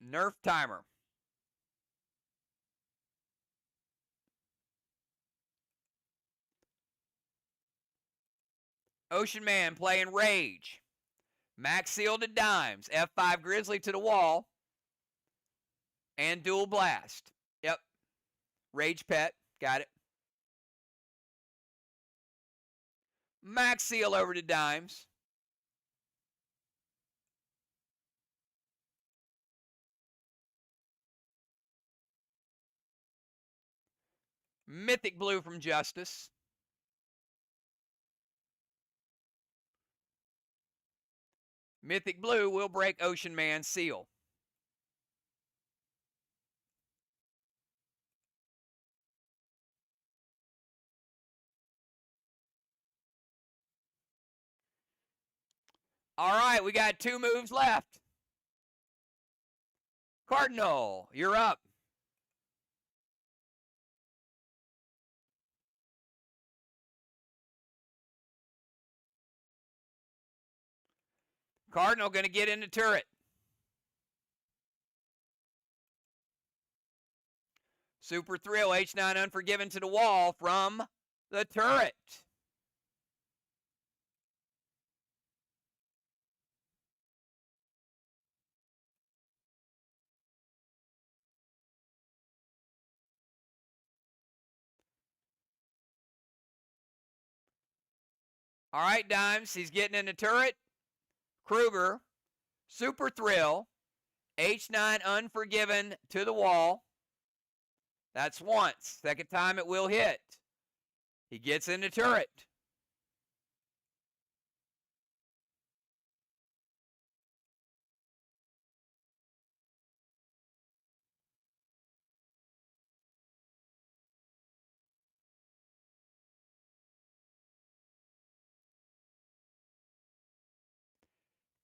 Nerf timer. Ocean Man playing Rage. Max Seal to Dimes. F5 Grizzly to the wall. And Dual Blast. Yep. Rage Pet. Got it. Max Seal over to Dimes. Mythic Blue from Justice. Mythic Blue will break Ocean Man's seal. All right, we got 2 moves left. Cardinal, you're up. Cardinal going to get in the turret. Super Thrill, H9 Unforgiven to the wall from the turret. All right, Dimes, he's getting in the turret. Kruger, Super Thrill, H9 Unforgiven to the wall. That's once. Second time it will hit. He gets in the turret.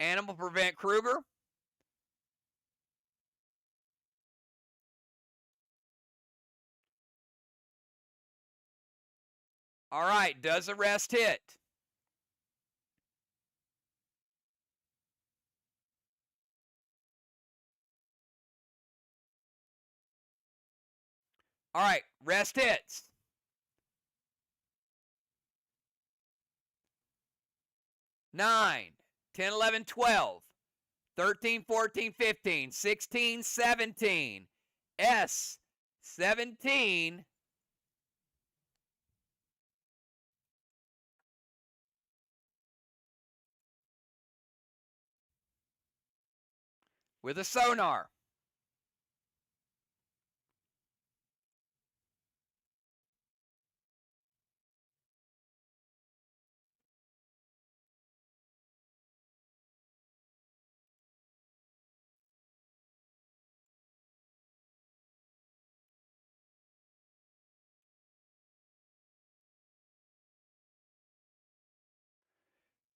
Animal prevent Kruger. All right, does arrest hit? All right, rest hits. 9, 10, 11, 12, 13, 14, 15, 16, 17. S, 17. With a sonar.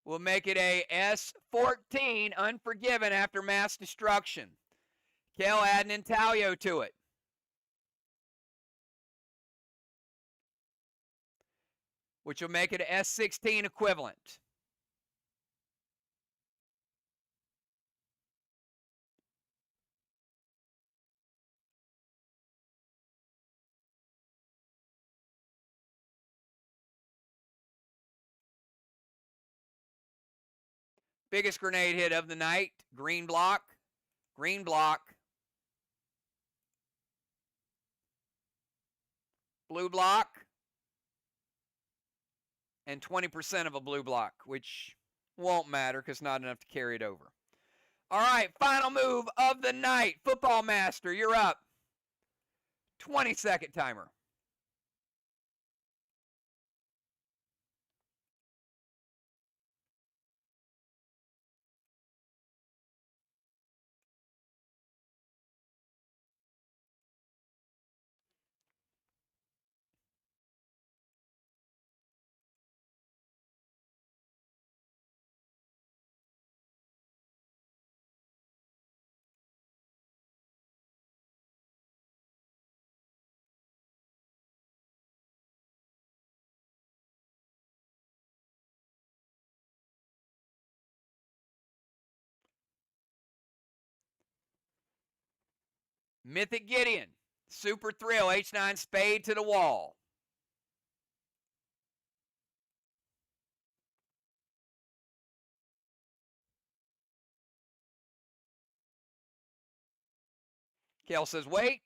We'll make it a S14, Unforgiven after mass destruction. Kel adding intaglio to it. Which will make it a S16 equivalent. Biggest grenade hit of the night. Green block. Green block. Blue block. And 20% of a blue block, which won't matter because not enough to carry it over. All right, final move of the night. Football Master, you're up. 20-second timer. Mythic Gideon. Super Thrill. H9 Spade to the wall. Kel says, wait.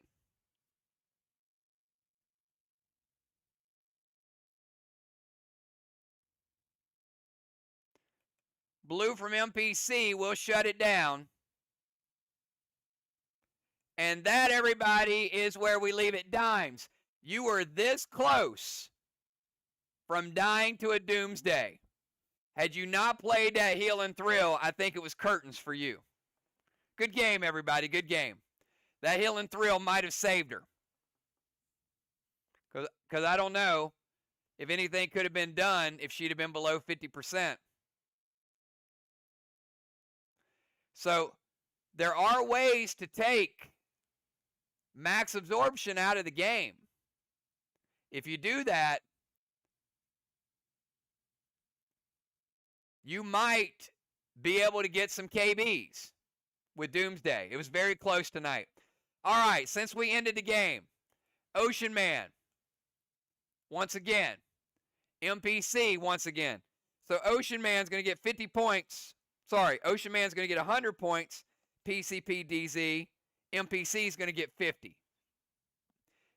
Blue from MPC will shut it down. And that, everybody, is where we leave it. Dimes, you were this close from dying to a doomsday. Had you not played that Heal and Thrill, I think it was curtains for you. Good game, everybody. Good game. That Heal and Thrill might have saved her. Because I don't know if anything could have been done if she'd have been below 50%. So there are ways to take max absorption out of the game. If you do that, you might be able to get some KBs with Doomsday. It was very close tonight. All right, since we ended the game, Ocean Man, once again. MPC, once again. So Ocean Man's going to get 50 points. Sorry, Ocean Man's going to get 100 points. PCP DZ. MPC is going to get 50.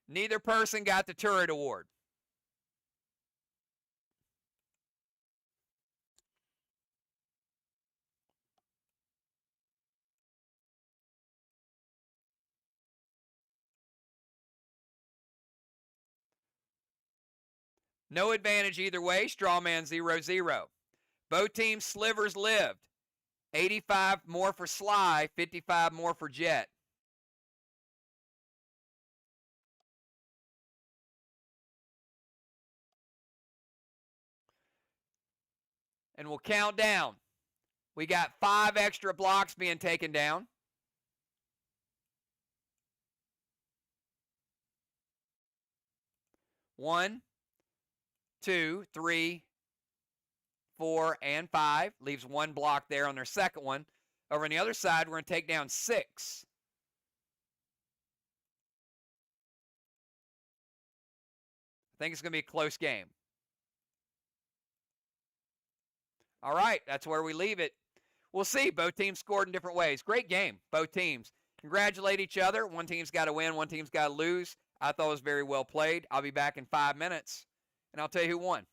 Neither person got the turret award. No advantage either way. Strawman 0-0. Both teams' slivers lived. 85 more for SLY, 55 more for Jet. And we'll count down. We got 5 extra blocks being taken down. 1, 2, 3, 4, and 5. Leaves 1 block there on their second one. Over on the other side, we're going to take down 6. I think it's going to be a close game. All right, that's where we leave it. We'll see. Both teams scored in different ways. Great game, both teams. Congratulate each other. One team's got to win, one team's got to lose. I thought it was very well played. I'll be back in 5 minutes, and I'll tell you who won.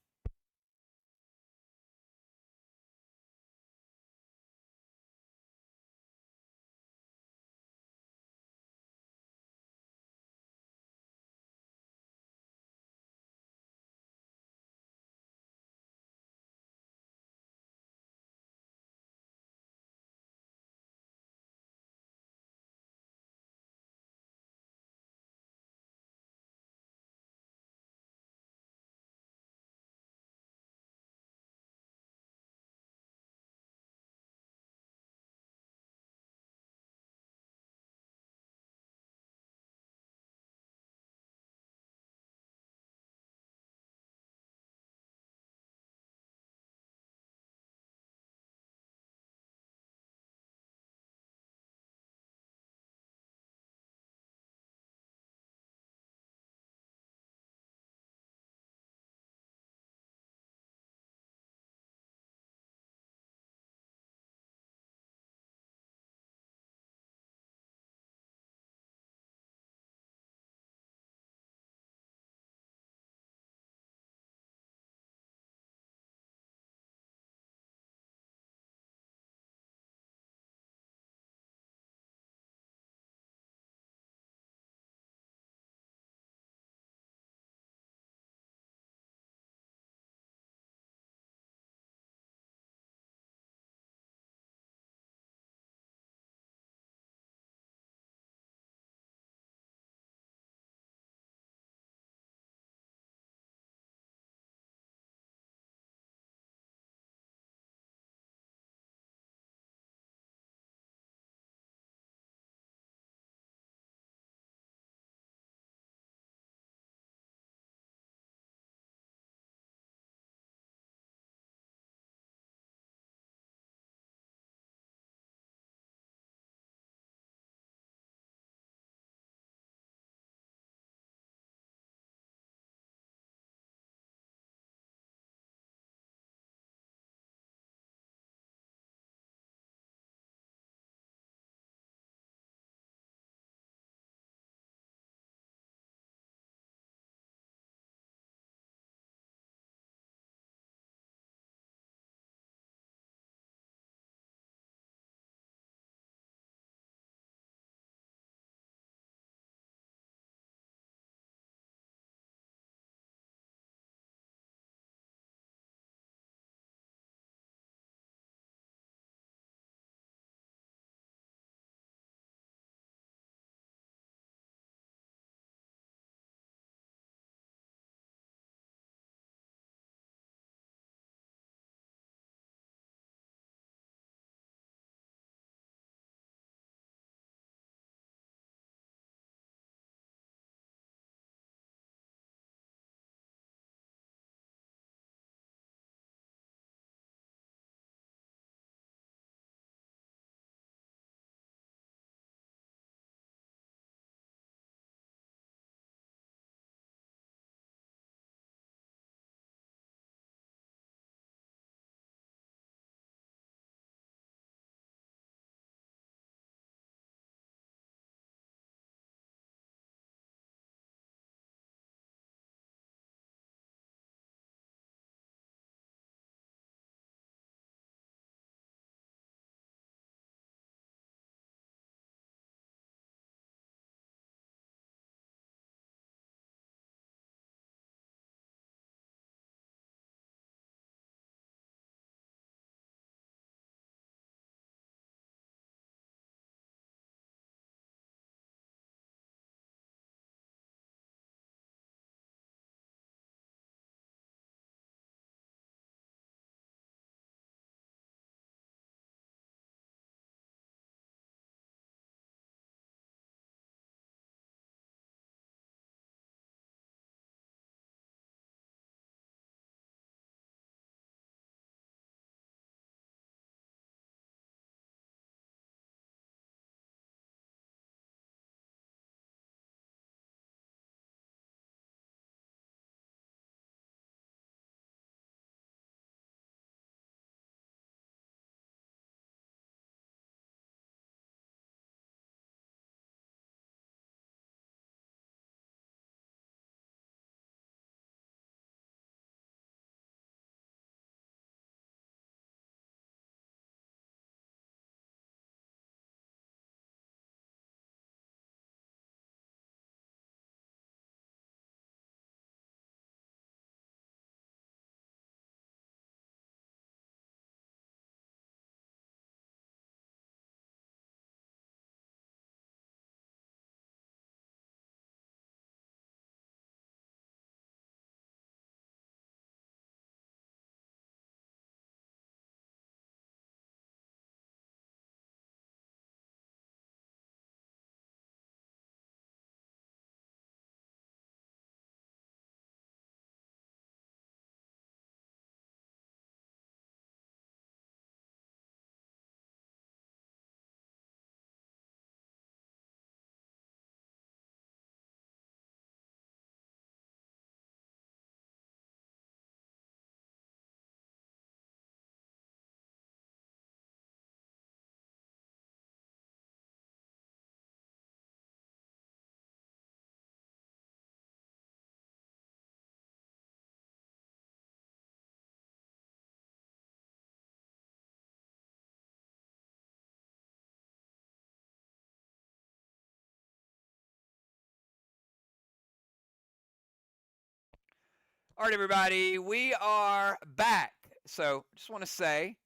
All right, everybody, we are back. So just want to say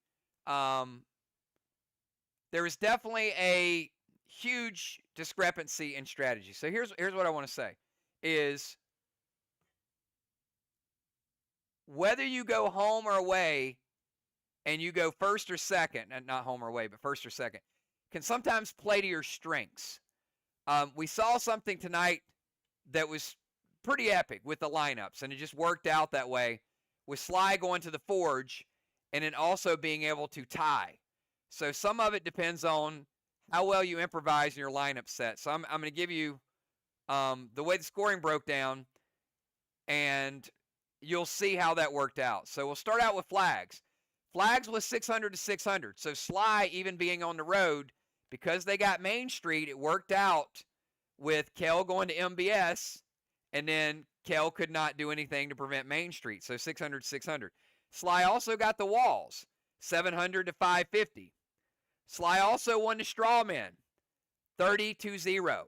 there is definitely a huge discrepancy in strategy. So here's what I want to say is whether you go home or away and you go first or second, and not home or away, but first or second, can sometimes play to your strengths. We saw something tonight that was pretty epic with the lineups, and it just worked out that way with SLY going to the Forge and then also being able to tie. So some of it depends on how well you improvise in your lineup set. So I'm going to give you the way the scoring broke down, and you'll see how that worked out. So we'll start out with flags. Flags was 600 to 600. So SLY, even being on the road, because they got Main Street, it worked out with Kel going to MBS, and then Kel could not do anything to prevent Main Street. So 600 to 600. SLY also got the walls, 700 to 550. SLY also won the straw man, 30-0.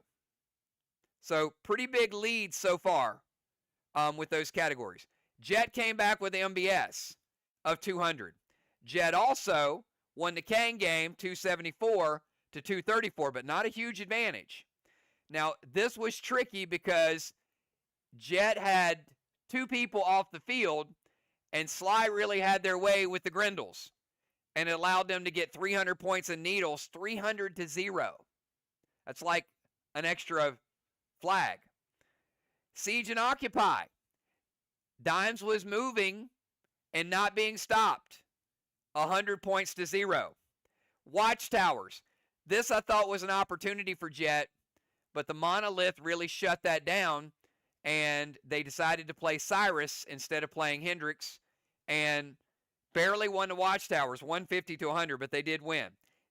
So pretty big leads so far with those categories. Jet came back with the MBS of 200. Jet also won the Kang game, 274 to 234, but not a huge advantage. Now, this was tricky because Jet had two people off the field, and SLY really had their way with the Grindles, and it allowed them to get 300 points in needles, 300-0. That's like an extra flag. Siege and Occupy. Dimes was moving and not being stopped, 100 points to 0. Watchtowers. This I thought was an opportunity for Jet, but the Monolith really shut that down, and they decided to play Cyrus instead of playing Hendrix, and barely won the Watchtowers, 150 to 100, but they did win.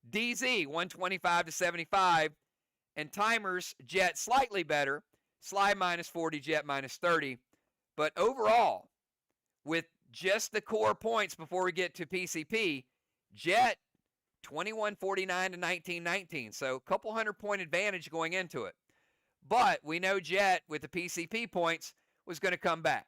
DZ, 125 to 75, and Timers, Jet slightly better, SLY minus 40, Jet minus 30. But overall, with just the core points before we get to PCP, Jet 2149 to 1919. So a couple 100-point advantage going into it. But we know Jet, with the PCP points, was going to come back.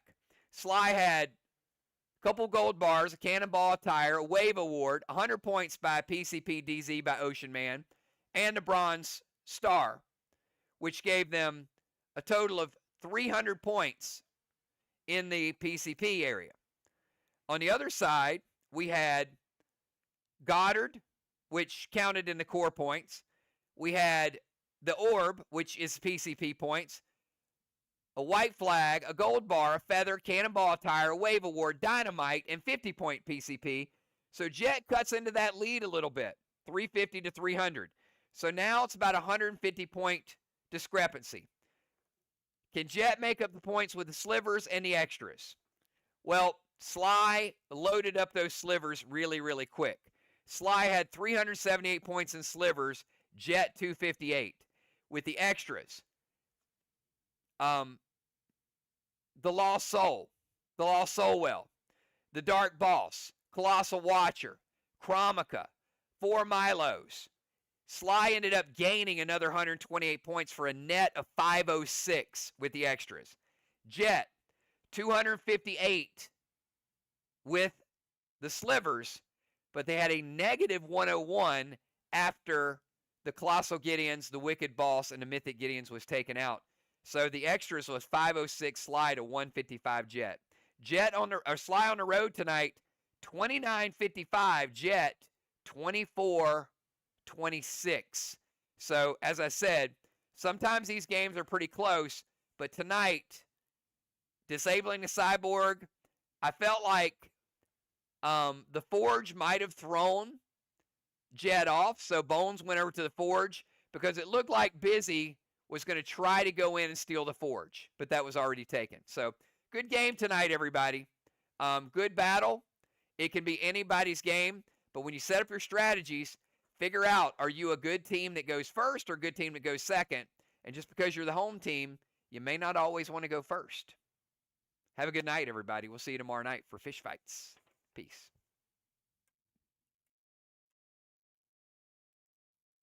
SLY had a couple gold bars, a cannonball attire, a wave award, 100 points by PCP DZ by Ocean Man, and a bronze star, which gave them a total of 300 points in the PCP area. On the other side, we had Goddard, which counted in the core points. We had the Orb, which is PCP points, a white flag, a gold bar, a feather, cannonball attire, a wave award, dynamite, and 50-point PCP. So Jet cuts into that lead a little bit, 350 to 300. So now it's about a 150-point discrepancy. Can Jet make up the points with the slivers and the extras? Well, SLY loaded up those slivers really, really quick. SLY had 378 points in slivers, Jet 258. With the extras, the Lost Soul, the Lost Soulwell, the Dark Boss, Colossal Watcher, Chromica, 4 Milos. SLY ended up gaining another 128 points for a net of 506 with the extras. Jet, 258 with the slivers, but they had a negative 101 after the Colossal Gideons, the Wicked Boss, and the Mythic Gideons was taken out. So the extras was 506 SLY to 155 Jet. SLY on the road tonight, 29.55. Jet, 24.26. So as I said, sometimes these games are pretty close, but tonight, disabling the Cyborg, I felt like the Forge might have thrown Jet off, so Bones went over to the Forge because it looked like Busy was going to try to go in and steal the Forge, but that was already taken. So good game tonight, everybody. Good battle. It can be anybody's game, but when you set up your strategies, figure out, are you a good team that goes first or a good team that goes second? And just because you're the home team, you may not always want to go first. Have a good night, everybody. We'll see you tomorrow night for Fish Fights. Peace.